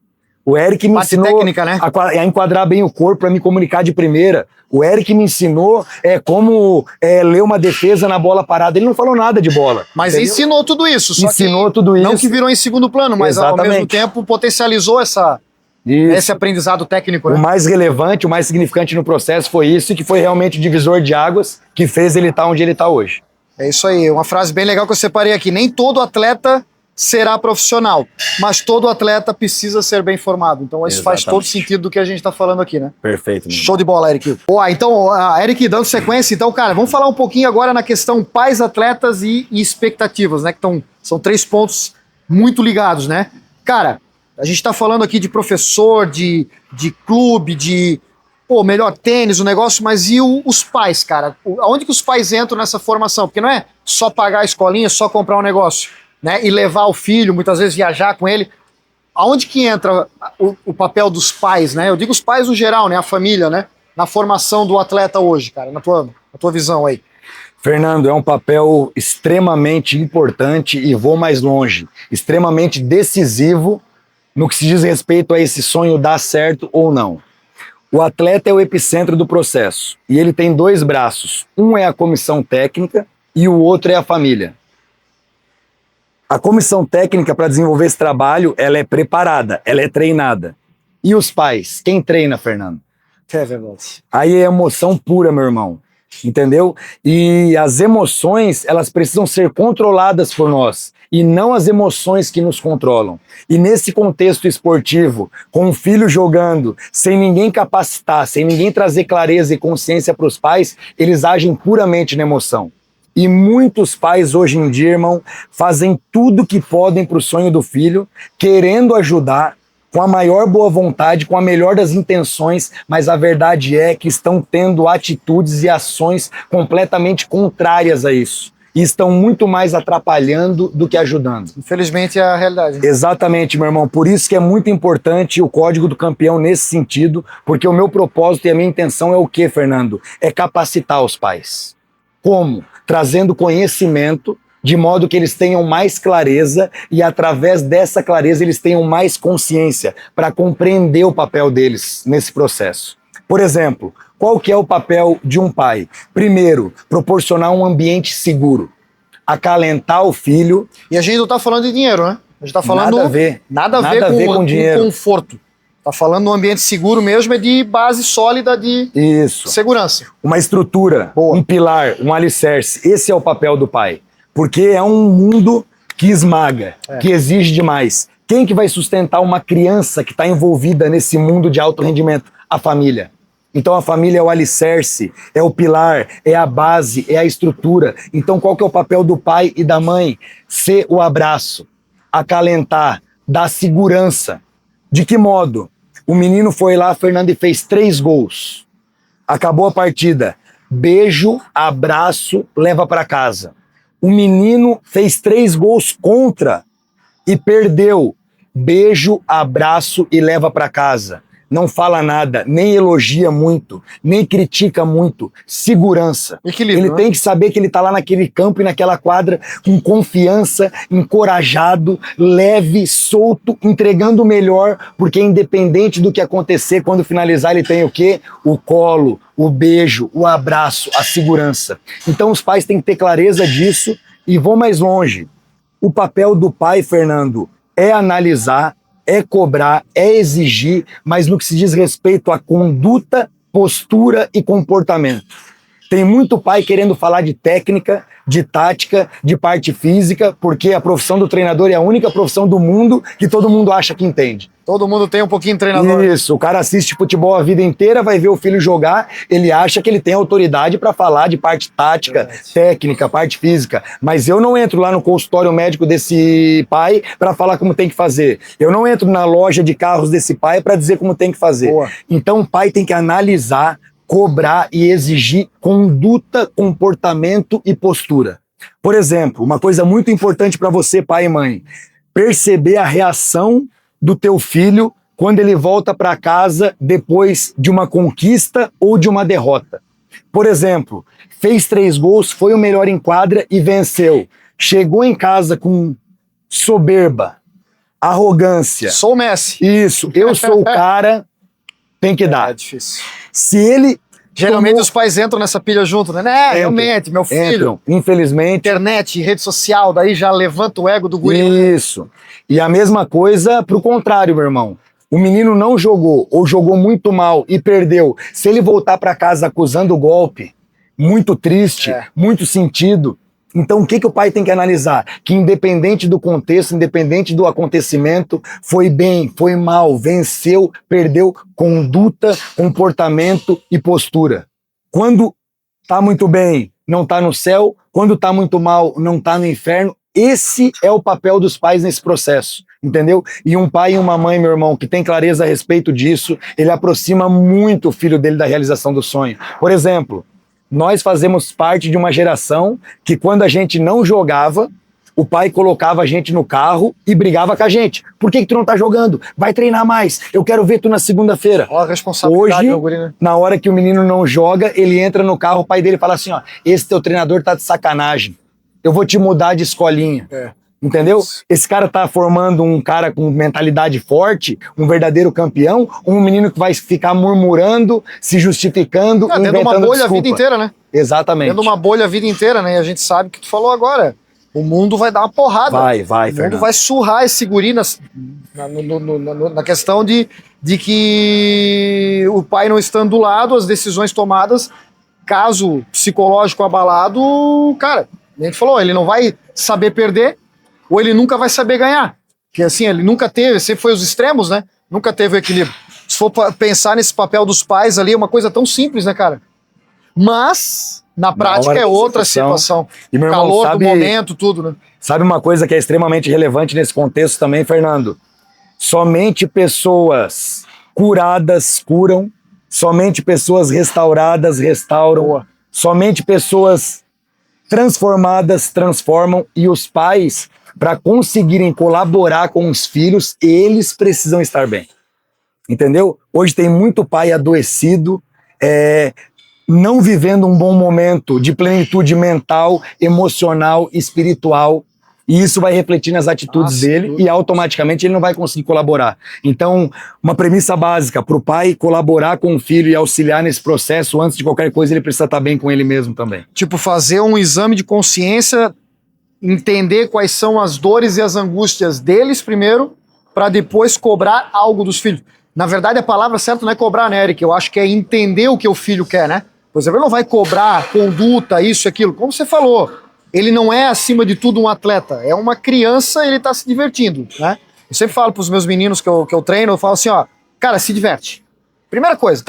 B: O Eric me ensinou
A: técnica, né?
B: a enquadrar bem o corpo para me comunicar de primeira. O Eric me ensinou como ler uma defesa na bola parada. Ele não falou nada de bola.
A: Mas
B: entendeu?
A: ensinou tudo isso. Não que virou em segundo plano, mas
B: Exatamente.
A: Ao mesmo tempo potencializou esse aprendizado técnico, né?
B: O mais relevante, o mais significante no processo foi isso, que foi realmente o divisor de águas que fez ele estar onde ele está hoje.
A: É isso aí, uma frase bem legal que eu separei aqui. Nem todo atleta será profissional, mas todo atleta precisa ser bem formado. Então isso faz todo sentido do que a gente está falando aqui, né?
B: Perfeito. Mesmo.
A: Show de bola, Eric. Boa, então, Eric, dando sequência, então, cara, vamos falar um pouquinho agora na questão pais, atletas e expectativas, né? Que são 3 pontos muito ligados, né? Cara, a gente está falando aqui de professor, de clube, de melhor tênis, o negócio, mas e os pais, cara? Aonde que os pais entram nessa formação? Porque não é só pagar a escolinha, só comprar um negócio, né? E levar o filho, muitas vezes viajar com ele. Aonde que entra o papel dos pais, né? Eu digo os pais no geral, né? A família, né? Na formação do atleta hoje, cara, na tua visão aí.
B: Fernando, é um papel extremamente importante e vou mais longe, extremamente decisivo no que se diz respeito a esse sonho dar certo ou não. O atleta é o epicentro do processo e ele tem 2 braços. Um é a comissão técnica e o outro é a família. A comissão técnica para desenvolver esse trabalho, ela é preparada, ela é treinada. E os pais? Quem treina, Fernando?
A: É verdade.
B: Aí é emoção pura, meu irmão. Entendeu? E as emoções, elas precisam ser controladas por nós e não as emoções que nos controlam. E nesse contexto esportivo, com um filho jogando, sem ninguém capacitar, sem ninguém trazer clareza e consciência para os pais, eles agem puramente na emoção. E muitos pais hoje em dia, irmão, fazem tudo que podem para o sonho do filho, querendo ajudar, com a maior boa vontade, com a melhor das intenções, mas a verdade é que estão tendo atitudes e ações completamente contrárias a isso. E estão muito mais atrapalhando do que ajudando.
A: Infelizmente é a realidade.
B: Exatamente, meu irmão. Por isso que é muito importante o Código do Campeão nesse sentido, porque o meu propósito e a minha intenção é o quê, Fernando? É capacitar os pais. Como? Trazendo conhecimento, de modo que eles tenham mais clareza e através dessa clareza eles tenham mais consciência para compreender o papel deles nesse processo. Por exemplo, qual que é o papel de um pai? Primeiro, proporcionar um ambiente seguro, acalentar o filho.
A: E a gente não está falando de dinheiro, né? A gente está falando
B: nada a ver com dinheiro.
A: Conforto. Está falando de um ambiente seguro mesmo, é de base sólida de segurança.
B: Uma estrutura, um pilar, um alicerce. Esse é o papel do pai. Porque é um mundo que esmaga, que exige demais. Quem que vai sustentar uma criança que está envolvida nesse mundo de alto rendimento? A família. Então a família é o alicerce, é o pilar, é a base, é a estrutura. Então qual que é o papel do pai e da mãe? Ser o abraço, acalentar, dar segurança. De que modo? O menino foi lá, Fernando, e fez 3 gols. Acabou a partida. Beijo, abraço, leva para casa. O menino fez 3 gols contra e perdeu. Beijo, abraço e leva para casa. Não fala nada, nem elogia muito, nem critica muito. Segurança.
A: Equilíbrio,
B: Ele
A: né?
B: tem que saber que ele tá lá naquele campo e naquela quadra com confiança, encorajado, leve, solto, entregando o melhor, porque independente do que acontecer, quando finalizar ele tem o quê? O colo, o beijo, o abraço, a segurança. Então os pais têm que ter clareza disso e vão mais longe. O papel do pai, Fernando, é analisar, é cobrar, é exigir, mas no que se diz respeito à conduta, postura e comportamento. Tem muito pai querendo falar de técnica, de tática, de parte física, porque a profissão do treinador é a única profissão do mundo que todo mundo acha que entende.
A: Todo mundo tem um pouquinho de treinador.
B: Isso, o cara assiste futebol a vida inteira, vai ver o filho jogar, ele acha que ele tem autoridade para falar de parte tática, técnica, parte física. Mas eu não entro lá no consultório médico desse pai para falar como tem que fazer. Eu não entro na loja de carros desse pai para dizer como tem que fazer.
A: Boa.
B: Então o pai tem que analisar, cobrar e exigir conduta, comportamento e postura. Por exemplo, uma coisa muito importante para você, pai e mãe, perceber a reação do teu filho quando ele volta para casa depois de uma conquista ou de uma derrota. Por exemplo, fez 3 gols, foi o melhor em quadra e venceu. Chegou em casa com soberba, arrogância.
A: Sou o Messi.
B: Isso, eu sou o cara, tem que
A: É
B: dar.
A: difícil.
B: Se ele
A: Geralmente
B: tomou-
A: os pais entram nessa pilha junto, né? Realmente, meu filho.
B: entram, infelizmente.
A: Internet, rede social, daí já levanta o ego do guri.
B: Isso. E a mesma coisa pro contrário, meu irmão. O menino não jogou ou jogou muito mal e perdeu. Se ele voltar para casa acusando o golpe, muito triste, muito sentido. Então o que o pai tem que analisar? Que independente do contexto, independente do acontecimento, foi bem, foi mal, venceu, perdeu, conduta, comportamento e postura. Quando tá muito bem, não tá no céu. Quando tá muito mal, não tá no inferno. Esse é o papel dos pais nesse processo, entendeu? E um pai e uma mãe, meu irmão, que tem clareza a respeito disso, ele aproxima muito o filho dele da realização do sonho. Por exemplo, nós fazemos parte de uma geração que quando a gente não jogava, o pai colocava a gente no carro e brigava com a gente. Por que tu não tá jogando? Vai treinar mais. Eu quero ver tu na segunda-feira.
A: Ó, a responsabilidade,
B: Hoje,
A: meu guri, né?
B: na hora que o menino não joga, ele entra no carro, o pai dele fala assim, ó, esse teu treinador tá de sacanagem. Eu vou te mudar de escolinha. Entendeu? Esse cara tá formando um cara com mentalidade forte, um verdadeiro campeão, um menino que vai ficar murmurando, se justificando,
A: Dentro de uma
B: inventando
A: bolha
B: desculpa.
A: a vida inteira, né?
B: Exatamente.
A: Dentro de uma bolha a vida inteira, né? E a gente sabe o que tu falou agora. O mundo vai dar uma porrada.
B: Vai,
A: O mundo
B: Fernando.
A: vai surrar esse guri na questão de que o pai não estando do lado, as decisões tomadas, caso psicológico abalado, cara, a gente falou, ele não vai saber perder ou ele nunca vai saber ganhar. Porque assim, ele nunca teve, sempre foi os extremos, né? Nunca teve o equilíbrio. Se for pensar nesse papel dos pais ali, é uma coisa tão simples, né, cara? Mas, na prática,
B: hora
A: é
B: da
A: outra
B: situação.
A: situação.
B: E, meu irmão,
A: Calor
B: sabe-
A: do momento, tudo, né?
B: Sabe uma coisa que é extremamente relevante nesse contexto também, Fernando? Somente pessoas curadas curam, somente pessoas restauradas restauram,
A: Boa.
B: somente pessoas transformadas transformam, e os pais, para conseguirem colaborar com os filhos, eles precisam estar bem. Entendeu? Hoje tem muito pai adoecido, não vivendo um bom momento de plenitude mental, emocional, espiritual. E isso vai refletir nas atitudes
A: Nossa,
B: dele
A: tudo.
B: e automaticamente ele não vai conseguir colaborar. Então, uma premissa básica para o pai colaborar com o filho e auxiliar nesse processo, antes de qualquer coisa, ele precisa estar bem com ele mesmo também.
A: Tipo, fazer um exame de consciência, entender quais são as dores e as angústias deles primeiro, para depois cobrar algo dos filhos. Na verdade, a palavra certa não é cobrar, né, Eric? Eu acho que é entender o que o filho quer, né? Por exemplo, ele não vai cobrar conduta, isso e aquilo. Como você falou, ele não é, acima de tudo, um atleta. É uma criança, ele tá se divertindo, né? Eu sempre falo pros meus meninos que eu treino, eu falo assim, ó, cara, se diverte. Primeira coisa,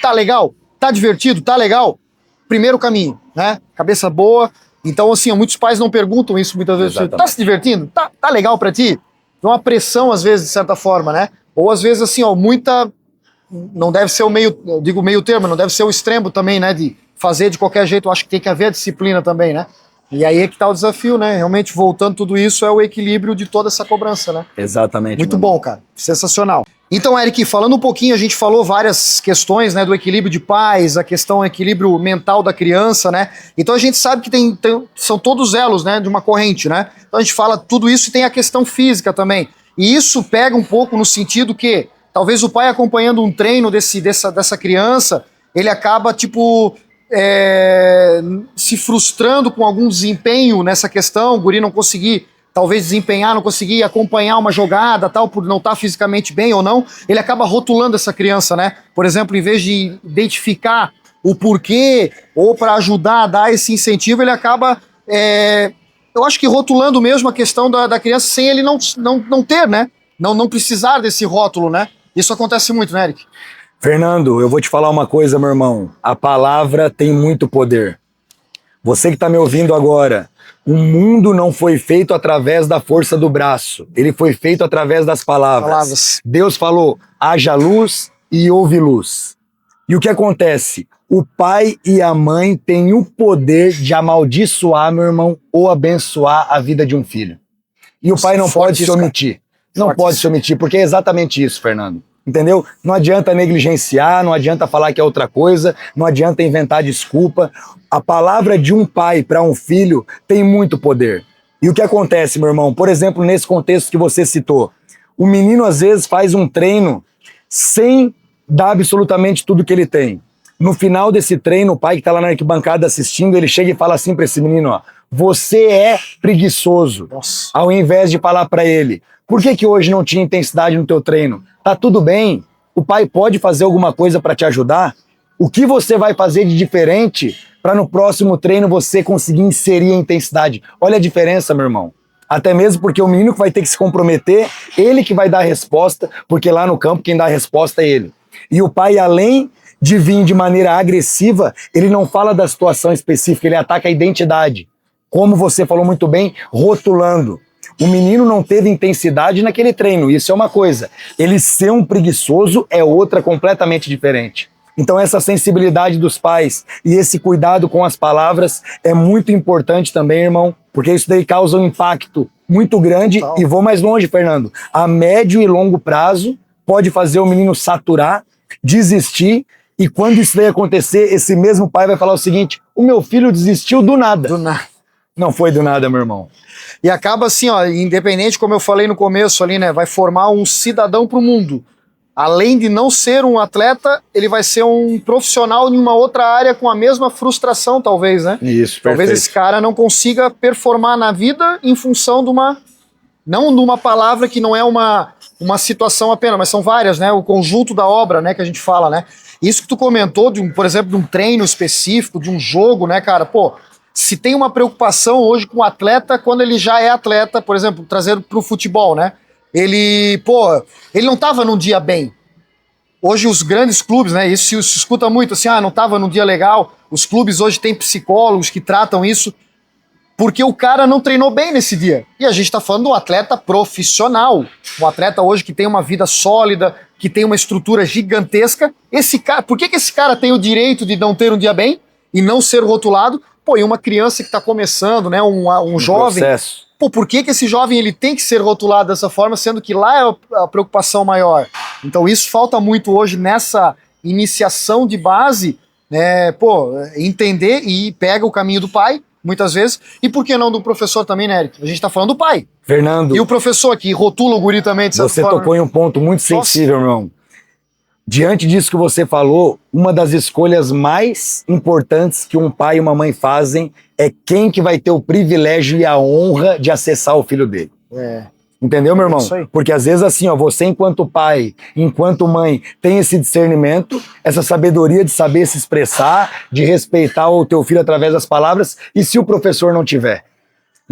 A: tá legal? Tá divertido? Tá legal? Primeiro caminho, né? Cabeça boa. Então, assim, muitos pais não perguntam isso muitas vezes.
B: Exatamente.
A: Tá se divertindo? Tá legal pra ti? Tem uma pressão, às vezes, de certa forma, né? Ou, às vezes, assim, ó, muita... Não deve ser o meio... Eu digo meio termo, não deve ser o extremo também, né? De fazer de qualquer jeito. Eu acho que tem que haver a disciplina também, né? E aí é que tá o desafio, né? Realmente, voltando tudo isso, é o equilíbrio de toda essa cobrança, né?
B: Exatamente.
A: Muito bom, cara. Sensacional. Então, Eric, falando um pouquinho, a gente falou várias questões, né, do equilíbrio de pais, a questão do equilíbrio mental da criança, né? Então a gente sabe que são todos elos, né, de uma corrente, né? Então a gente fala tudo isso e tem a questão física também. E isso pega um pouco no sentido que talvez o pai acompanhando um treino dessa criança, ele acaba, tipo, se frustrando com algum desempenho nessa questão, o guri não conseguir talvez desempenhar, não conseguir acompanhar uma jogada, tal, por não estar fisicamente bem ou não, ele acaba rotulando essa criança, né? Por exemplo, em vez de identificar o porquê ou para ajudar a dar esse incentivo, ele acaba, eu acho que rotulando mesmo a questão da criança sem ele não ter, né? Não precisar desse rótulo, né? Isso acontece muito, né, Eric?
B: Fernando, eu vou te falar uma coisa, meu irmão. A palavra tem muito poder. Você que está me ouvindo agora, o mundo não foi feito através da força do braço. Ele foi feito através das palavras. Deus falou, haja luz e houve luz. E o que acontece? O pai e a mãe têm o poder de amaldiçoar, meu irmão, ou abençoar a vida de um filho. E o pai não pode se omitir. Não pode se omitir, porque é exatamente isso, Fernando. Entendeu? Não adianta negligenciar, não adianta falar que é outra coisa, não adianta inventar desculpa. A palavra de um pai para um filho tem muito poder. E o que acontece, meu irmão? Por exemplo, nesse contexto que você citou, o menino às vezes faz um treino sem dar absolutamente tudo que ele tem. No final desse treino, o pai que está lá na arquibancada assistindo, ele chega e fala assim para esse menino, ó, você é preguiçoso.
A: Nossa.
B: Ao invés de falar para ele, por que hoje não tinha intensidade no teu treino? Tá tudo bem, o pai pode fazer alguma coisa para te ajudar? O que você vai fazer de diferente para no próximo treino você conseguir inserir a intensidade? Olha a diferença, meu irmão. Até mesmo porque o menino que vai ter que se comprometer, ele que vai dar a resposta, porque lá no campo quem dá a resposta é ele. E o pai, além de vir de maneira agressiva, ele não fala da situação específica, ele ataca a identidade. Como você falou muito bem, rotulando. O menino não teve intensidade naquele treino, isso é uma coisa. Ele ser um preguiçoso é outra completamente diferente. Então essa sensibilidade dos pais e esse cuidado com as palavras é muito importante também, irmão, porque isso daí causa um impacto muito grande. E vou mais longe, Fernando. A médio e longo prazo pode fazer o menino saturar, desistir, e quando isso daí acontecer, esse mesmo pai vai falar o seguinte, o meu filho desistiu do nada.
A: Do nada.
B: Não foi do nada, meu irmão.
A: E acaba assim, ó, independente, como eu falei no começo ali, né, vai formar um cidadão para o mundo. Além de não ser um atleta, ele vai ser um profissional em uma outra área com a mesma frustração, talvez, né?
B: Isso, perfeito.
A: Talvez esse cara não consiga performar na vida em função de não de uma palavra que não é uma situação apenas, mas são várias, né? O conjunto da obra, né, que a gente fala, né? Isso que tu comentou, por exemplo, de um treino específico, de um jogo, né, cara? Pô, se tem uma preocupação hoje com o atleta, quando ele já é atleta, por exemplo, trazendo para o futebol, né? Ele não estava num dia bem. Hoje os grandes clubes, né? Isso se escuta muito assim, não estava num dia legal. Os clubes hoje têm psicólogos que tratam isso porque o cara não treinou bem nesse dia. E a gente está falando de um atleta profissional. Um atleta hoje que tem uma vida sólida, que tem uma estrutura gigantesca. Esse cara, por que esse cara tem o direito de não ter um dia bem e não ser rotulado? Pô, e uma criança que está começando, né? Um jovem.
B: Processo.
A: Pô, por que esse jovem ele tem que ser rotulado dessa forma, sendo que lá é a preocupação maior? Então isso falta muito hoje nessa iniciação de base, né? Pô, entender e pega o caminho do pai, muitas vezes, e por que não do professor também, né, Eric? A gente tá falando do pai.
B: Fernando.
A: E o professor que rotula o guri também, de certa
B: forma. Você tocou em um ponto muito sensível, irmão. Diante disso que você falou, uma das escolhas mais importantes que um pai e uma mãe fazem é quem que vai ter o privilégio e a honra de acessar o filho dele. Entendeu, meu irmão?
A: Isso aí.
B: Porque às vezes assim, ó, você enquanto pai, enquanto mãe, tem esse discernimento, essa sabedoria de saber se expressar, de respeitar o teu filho através das palavras, e se o professor não tiver?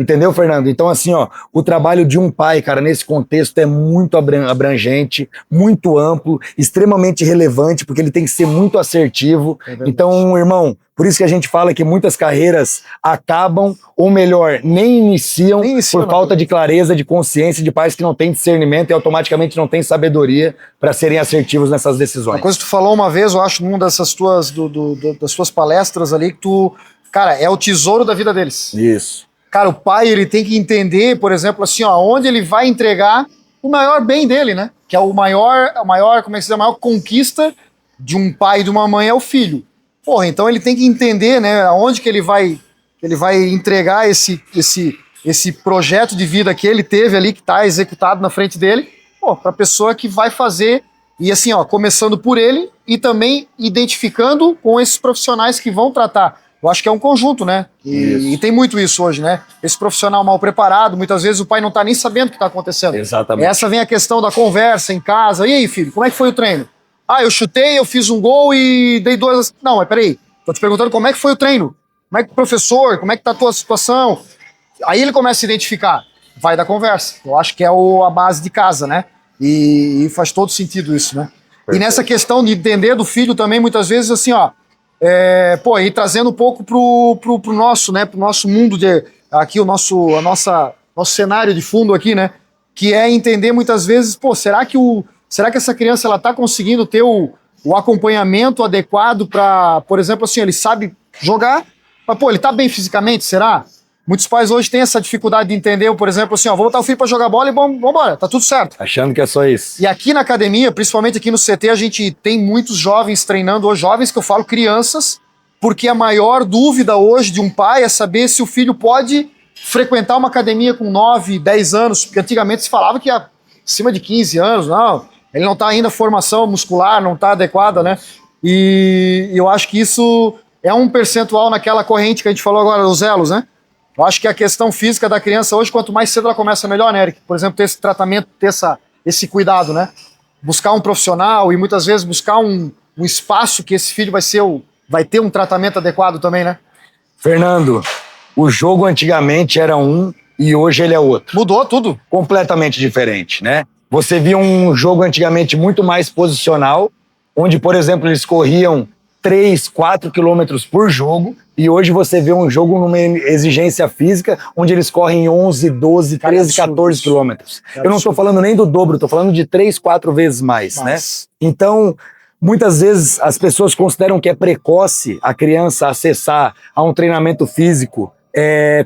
B: Entendeu, Fernando? Então, assim, ó, o trabalho de um pai, cara, nesse contexto é muito abrangente, muito amplo, extremamente relevante, porque ele tem que ser muito assertivo. Então, irmão, por isso que a gente fala que muitas carreiras acabam, ou melhor, nem iniciam por falta de clareza, de consciência, de pais que não têm discernimento e automaticamente não têm sabedoria para serem assertivos nessas decisões.
A: Uma coisa que tu falou uma vez, eu acho, numa dessas tuas, das tuas palestras ali, que tu, cara, é o tesouro da vida deles.
B: Isso.
A: Cara, o pai, ele tem que entender, por exemplo, assim, ó, onde ele vai entregar o maior bem dele, né? Que é a maior, como é que se diz, a maior conquista de um pai e de uma mãe é o filho. Porra, então ele tem que entender, né, aonde que ele vai entregar esse projeto de vida que ele teve ali, que tá executado na frente dele, pô, pra pessoa que vai fazer, e assim, ó, começando por ele e também identificando com esses profissionais que vão tratar. Eu acho que é um conjunto, né? E tem muito isso hoje, né? Esse profissional mal preparado, muitas vezes o pai não tá nem sabendo o que tá acontecendo.
B: Exatamente.
A: Essa vem a questão da conversa em casa. E aí, filho, como é que foi o treino? Ah, eu chutei, eu fiz um gol e dei 2... Não, mas peraí, tô te perguntando como é que foi o treino. Como é que o professor, como é que tá a tua situação? Aí ele começa a identificar. Vai da conversa. Eu acho que é a base de casa, né? E faz todo sentido isso, né? Perfeito. E nessa questão de entender do filho também, muitas vezes, assim, ó, e trazendo um pouco pro nosso, né, pro nosso mundo, aqui nosso cenário de fundo aqui, né, que é entender muitas vezes, pô, será que essa criança ela tá conseguindo ter o acompanhamento adequado para, por exemplo, assim, ele sabe jogar, mas pô, ele tá bem fisicamente, será? Muitos pais hoje têm essa dificuldade de entender, por exemplo, assim, ó, vou botar o filho pra jogar bola e vambora, tá tudo certo.
B: Achando que é só isso.
A: E aqui na academia, principalmente aqui no CT, a gente tem muitos jovens treinando, hoje jovens que eu falo crianças, porque a maior dúvida hoje de um pai é saber se o filho pode frequentar uma academia com 9, 10 anos, porque antigamente se falava que acima de 15 anos, não, ele não tá ainda formação muscular, não tá adequada, né? E eu acho que isso é um percentual naquela corrente que a gente falou agora, dos elos, né? Eu acho que a questão física da criança hoje, quanto mais cedo ela começa, melhor, né, Eric? Por exemplo, ter esse tratamento, ter esse cuidado, né? Buscar um profissional e muitas vezes buscar um espaço que esse filho vai ter um tratamento adequado também, né?
B: Fernando, o jogo antigamente era um e hoje ele é outro.
A: Mudou tudo.
B: Completamente diferente, né? Você via um jogo antigamente muito mais posicional, onde, por exemplo, eles corriam 3, 4 quilômetros por jogo, e hoje você vê um jogo numa exigência física onde eles correm 11, 12, 13, 14 quilômetros. Eu não estou falando nem do dobro, estou falando de 3, 4 vezes mais, né? Então, muitas vezes as pessoas consideram que é precoce a criança acessar a um treinamento físico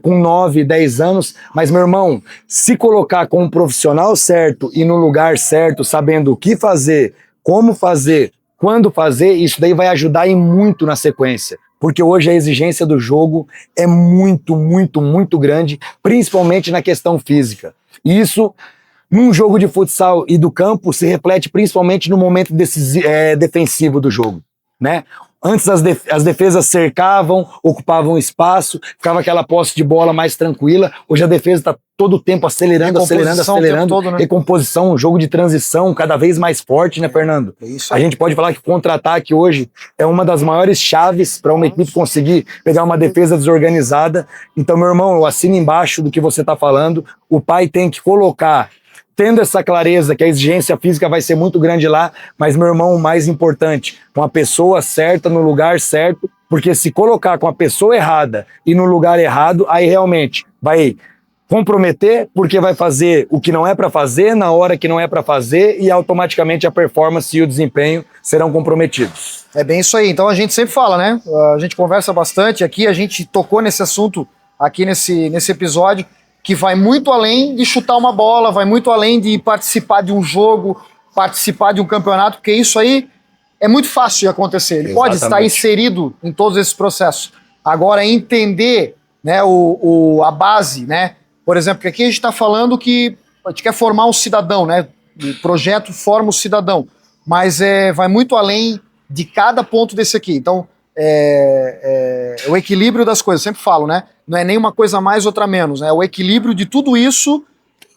B: com 9, 10 anos, mas, meu irmão, se colocar com um profissional certo e no lugar certo, sabendo o que fazer, como fazer, quando fazer, isso daí vai ajudar e muito na sequência. Porque hoje a exigência do jogo é muito, muito, muito grande, principalmente na questão física. E isso, num jogo de futsal e do campo, se reflete principalmente no momento defensivo do jogo, né? Antes as defesas cercavam, ocupavam espaço, ficava aquela posse de bola mais tranquila. Hoje a defesa está todo o tempo acelerando. Todo, né? Recomposição, um jogo de transição cada vez mais forte, né, Fernando? A gente pode falar que contra-ataque hoje é uma das maiores chaves para uma equipe conseguir pegar uma defesa desorganizada. Então, meu irmão, eu assino embaixo do que você está falando. O pai tem que colocar, tendo essa clareza que a exigência física vai ser muito grande lá, mas, meu irmão, o mais importante, com a pessoa certa, no lugar certo, porque se colocar com a pessoa errada e no lugar errado, aí realmente vai comprometer, porque vai fazer o que não é para fazer, na hora que não é para fazer, e automaticamente a performance e o desempenho serão comprometidos.
A: É bem isso aí. Então a gente sempre fala, né? A gente conversa bastante aqui, a gente tocou nesse assunto aqui nesse episódio, que vai muito além de chutar uma bola, vai muito além de participar de um jogo, participar de um campeonato, porque isso aí é muito fácil de acontecer. Ele pode estar inserido em todos esses processos. Agora, entender, né, a base, né? Por exemplo, que aqui a gente está falando que a gente quer formar um cidadão, né? O projeto forma o cidadão, mas vai muito além de cada ponto desse aqui. Então, o equilíbrio das coisas, eu sempre falo, né? Não é nem uma coisa mais, outra menos, né? O equilíbrio de tudo isso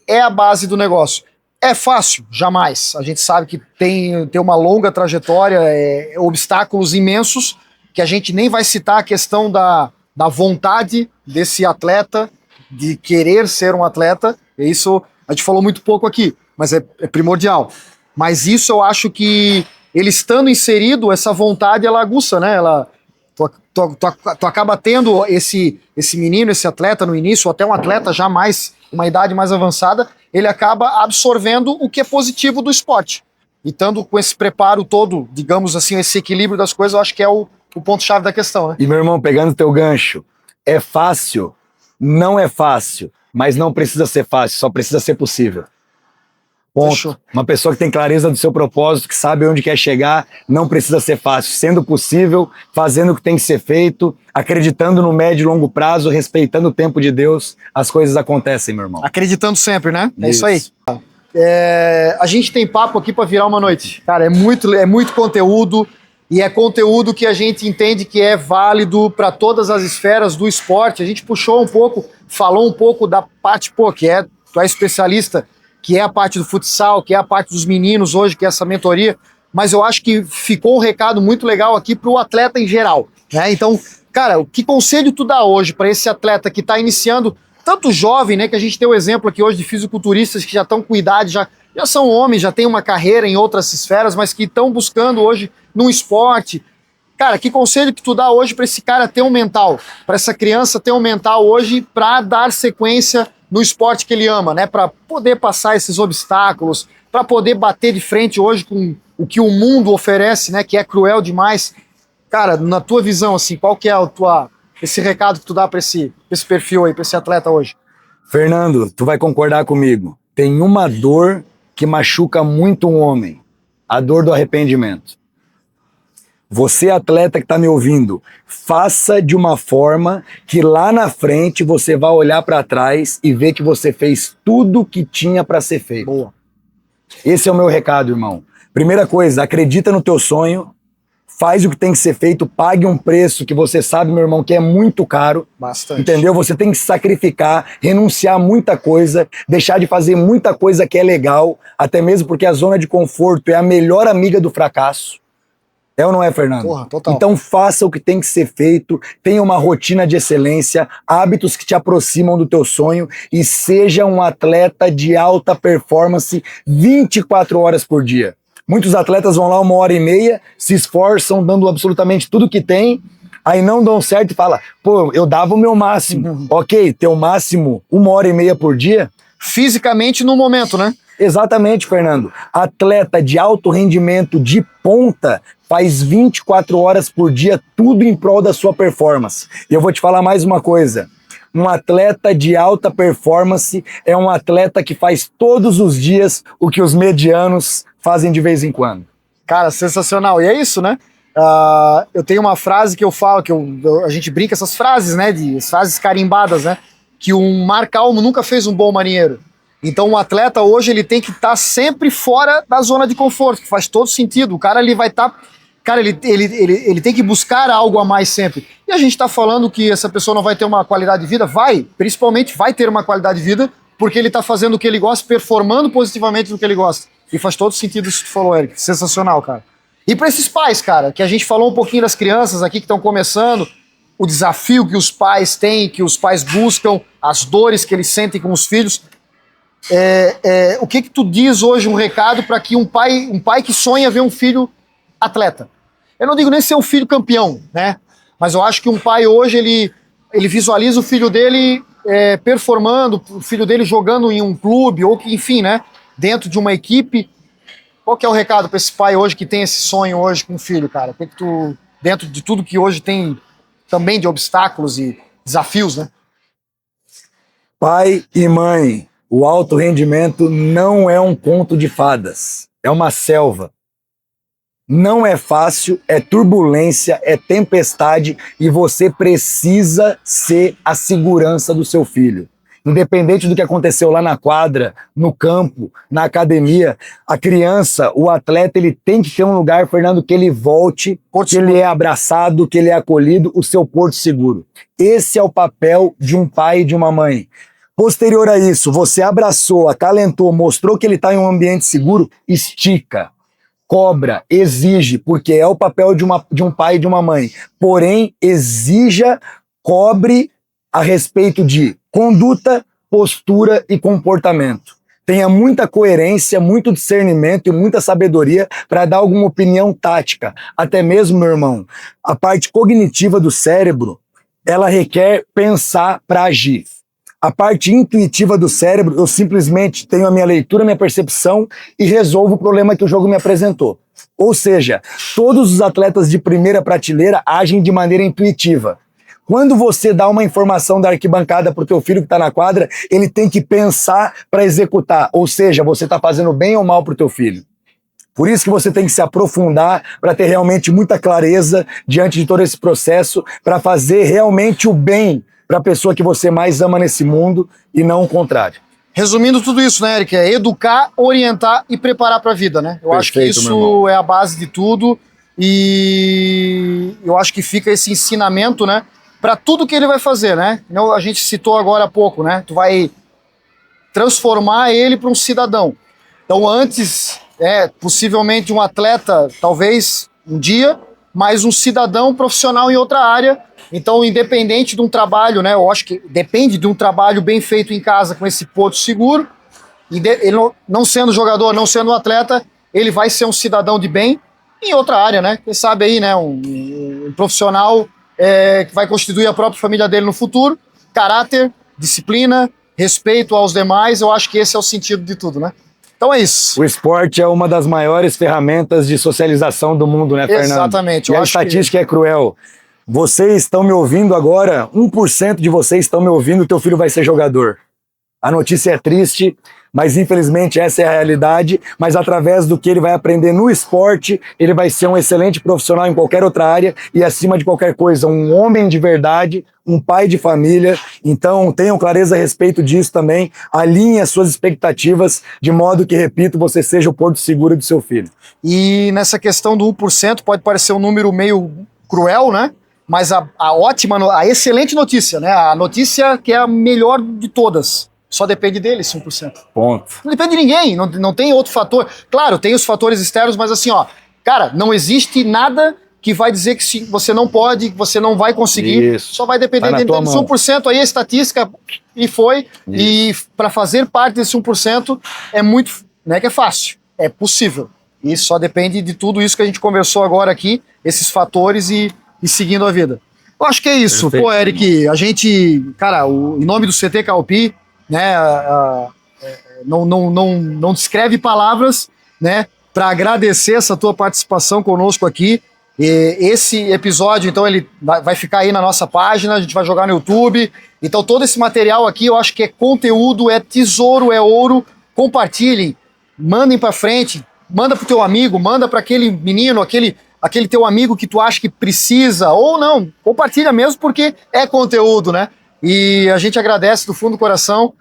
A: é a base do negócio. É fácil? Jamais. A gente sabe que tem uma longa trajetória, obstáculos imensos, que a gente nem vai citar a questão da vontade desse atleta, de querer ser um atleta, e isso a gente falou muito pouco aqui, mas é primordial. Mas isso eu acho que ele estando inserido, essa vontade ela aguça, né? Tu acaba tendo esse menino, esse atleta no início, ou até um atleta já mais, uma idade mais avançada, ele acaba absorvendo o que é positivo do esporte. E estando com esse preparo todo, digamos assim, esse equilíbrio das coisas, eu acho que é o ponto-chave da questão, né?
B: E, meu irmão, pegando teu gancho, é fácil? Não é fácil, mas não precisa ser fácil, só precisa ser possível. Ponto.
A: Fechou.
B: Uma pessoa que tem clareza do seu propósito, que sabe onde quer chegar, não precisa ser fácil. Sendo possível, fazendo o que tem que ser feito, acreditando no médio e longo prazo, respeitando o tempo de Deus, as coisas acontecem, meu irmão.
A: Acreditando sempre, né? É isso aí. A gente tem papo aqui para virar uma noite. Cara, é muito conteúdo, e é conteúdo que a gente entende que é válido para todas as esferas do esporte. A gente puxou um pouco, falou um pouco da parte, tu é especialista, que é a parte do futsal, que é a parte dos meninos hoje, que é essa mentoria, mas eu acho que ficou um recado muito legal aqui para o atleta em geral, né? Então, cara, que conselho tu dá hoje para esse atleta que está iniciando, tanto jovem, né, que a gente tem o exemplo aqui hoje de fisiculturistas que já estão com idade, já são homens, já têm uma carreira em outras esferas, mas que estão buscando hoje num esporte. Cara, que conselho que tu dá hoje para esse cara ter um mental, para essa criança ter um mental hoje para dar sequência no esporte que ele ama, né? Para poder passar esses obstáculos, para poder bater de frente hoje com o que o mundo oferece, né? Que é cruel demais. Cara, na tua visão, assim, qual que é esse recado que tu dá para esse perfil aí, para esse atleta hoje?
B: Fernando, tu vai concordar comigo. Tem uma dor que machuca muito um homem, a dor do arrependimento. Você, atleta que está me ouvindo, faça de uma forma que lá na frente você vá olhar para trás e ver que você fez tudo que tinha para ser feito.
A: Boa.
B: Esse é o meu recado, irmão. Primeira coisa, acredita no teu sonho, faz o que tem que ser feito, pague um preço que você sabe, meu irmão, que é muito caro.
A: Bastante.
B: Entendeu? Você tem que se sacrificar, renunciar a muita coisa, deixar de fazer muita coisa que é legal, até mesmo porque a zona de conforto é a melhor amiga do fracasso. É ou não é, Fernando?
A: Porra, total.
B: Então faça o que tem que ser feito, tenha uma rotina de excelência, hábitos que te aproximam do teu sonho e seja um atleta de alta performance 24 horas por dia. Muitos atletas vão lá 1h30, se esforçam, dando absolutamente tudo que tem, aí não dão certo e fala, pô, eu dava o meu máximo. Ok, teu máximo 1h30 por dia?
A: Fisicamente no momento, né?
B: Exatamente, Fernando. Atleta de alto rendimento de ponta faz 24 horas por dia tudo em prol da sua performance. E eu vou te falar mais uma coisa. Um atleta de alta performance é um atleta que faz todos os dias o que os medianos fazem de vez em quando.
A: Cara, sensacional. E é isso, né? Eu tenho uma frase que eu falo, a gente brinca essas frases, né? Frases carimbadas, né? Que um mar calmo nunca fez um bom marinheiro. Então o atleta hoje ele tem que estar sempre fora da zona de conforto, que faz todo sentido. O cara ele vai estar... Cara, ele tem que buscar algo a mais sempre. E a gente está falando que essa pessoa não vai ter uma qualidade de vida? Vai, principalmente vai ter uma qualidade de vida, porque ele está fazendo o que ele gosta, performando positivamente no que ele gosta. E faz todo sentido isso que tu falou, Eric. Sensacional, cara. E para esses pais, cara, que a gente falou um pouquinho das crianças aqui que estão começando, o desafio que os pais têm, que os pais buscam, as dores que eles sentem com os filhos... o que tu diz hoje, um recado para que um pai que sonha ver um filho atleta? Eu não digo nem ser um filho campeão, né? Mas eu acho que um pai hoje, ele visualiza o filho dele performando, o filho dele jogando em um clube, ou que, enfim, né? Dentro de uma equipe. Qual que é o recado para esse pai hoje que tem esse sonho hoje com o filho, cara? O que tu, dentro de tudo que hoje tem também de obstáculos e desafios, né?
B: Pai e mãe, o alto rendimento não é um conto de fadas, é uma selva. Não é fácil, é turbulência, é tempestade e você precisa ser a segurança do seu filho. Independente do que aconteceu lá na quadra, no campo, na academia, a criança, o atleta, ele tem que ter um lugar, Fernando, que ele volte, que ele é abraçado, que ele é acolhido, o seu porto seguro. Esse é o papel de um pai e de uma mãe. Posterior a isso, você abraçou, acalentou, mostrou que ele está em um ambiente seguro, estica, cobra, exige, porque é o papel de um pai e de uma mãe. Porém, exija, cobre, a respeito de conduta, postura e comportamento. Tenha muita coerência, muito discernimento e muita sabedoria para dar alguma opinião tática. Até mesmo, meu irmão, a parte cognitiva do cérebro, ela requer pensar para agir. A parte intuitiva do cérebro, eu simplesmente tenho a minha leitura, a minha percepção e resolvo o problema que o jogo me apresentou. Ou seja, todos os atletas de primeira prateleira agem de maneira intuitiva. Quando você dá uma informação da arquibancada para o teu filho que está na quadra, ele tem que pensar para executar. Ou seja, você está fazendo bem ou mal para o teu filho. Por isso que você tem que se aprofundar para ter realmente muita clareza diante de todo esse processo, para fazer realmente o bem para a pessoa que você mais ama nesse mundo e não o contrário.
A: Resumindo tudo isso, né, Eric? É educar, orientar e preparar para a vida, né? Eu acho que isso é a base de tudo e eu acho que fica esse ensinamento, né, para tudo que ele vai fazer, né? A gente citou agora há pouco, né? Tu vai transformar ele para um cidadão. Então, antes, possivelmente um atleta, talvez um dia, mas um cidadão profissional em outra área. Então, independente de um trabalho, né? Eu acho que depende de um trabalho bem feito em casa com esse porto seguro. Ele não sendo jogador, não sendo um atleta, ele vai ser um cidadão de bem em outra área, né? Quem sabe aí, né? Um profissional que vai constituir a própria família dele no futuro. Caráter, disciplina, respeito aos demais. Eu acho que esse é o sentido de tudo, né? Então é isso.
B: O esporte é uma das maiores ferramentas de socialização do mundo, né, Fernando?
A: Exatamente.
B: E a estatística é cruel. Vocês estão me ouvindo agora, 1% de vocês estão me ouvindo, teu filho vai ser jogador. A notícia é triste, mas infelizmente essa é a realidade, mas através do que ele vai aprender no esporte, ele vai ser um excelente profissional em qualquer outra área e acima de qualquer coisa, um homem de verdade, um pai de família. Então tenham clareza a respeito disso também, alinhe as suas expectativas de modo que, repito, você seja o porto seguro do seu filho.
A: E nessa questão do 1% pode parecer um número meio cruel, né? Mas a excelente notícia, né? A notícia que é a melhor de todas. Só depende dele, esse 1%.
B: Ponto.
A: Não depende de ninguém, não tem outro fator. Claro, tem os fatores externos, mas assim, ó, cara, não existe nada que vai dizer que você não pode, que você não vai conseguir. Isso. Só vai depender desse 1% aí, a estatística, e foi. Isso. E para fazer parte desse 1% é muito, não é que é fácil, é possível. E só depende de tudo isso que a gente conversou agora aqui, esses fatores e seguindo a vida. Eu acho que é isso. Perfeito. Pô, Eric, a gente, cara, em nome do CT Calpi, né, não descreve palavras, né, para agradecer essa tua participação conosco aqui. E esse episódio, então, ele vai ficar aí na nossa página, a gente vai jogar no YouTube. Então, todo esse material aqui, eu acho que é conteúdo, é tesouro, é ouro. Compartilhem, mandem para frente, manda pro teu amigo, manda para aquele menino, aquele teu amigo que tu acha que precisa, ou não, compartilha mesmo porque é conteúdo, né? E a gente agradece do fundo do coração.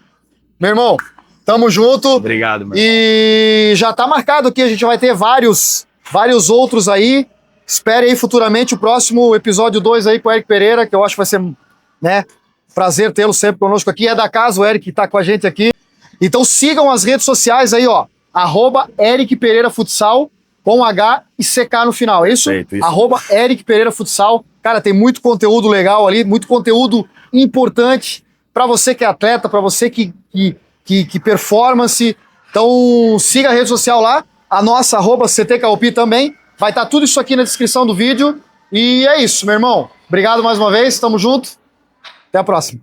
A: Meu irmão, tamo junto.
B: Obrigado, meu irmão.
A: E já tá marcado aqui, a gente vai ter vários outros aí. Espere aí futuramente o próximo episódio 2 aí com o Eric Pereira, que eu acho que vai ser, né, prazer tê-lo sempre conosco aqui. É da casa, o Eric tá com a gente aqui. Então sigam as redes sociais aí, ó, @Eric Pereira Futsal, com H e CK no final, é isso?
B: Perfeito, isso.
A: @Eric Pereira Futsal. Cara, tem muito conteúdo legal ali, muito conteúdo importante para você que é atleta, para você que performance. Então siga a rede social lá, a nossa @CT Calpi também. Vai estar tudo isso aqui na descrição do vídeo. E é isso, meu irmão. Obrigado mais uma vez, tamo junto. Até a próxima.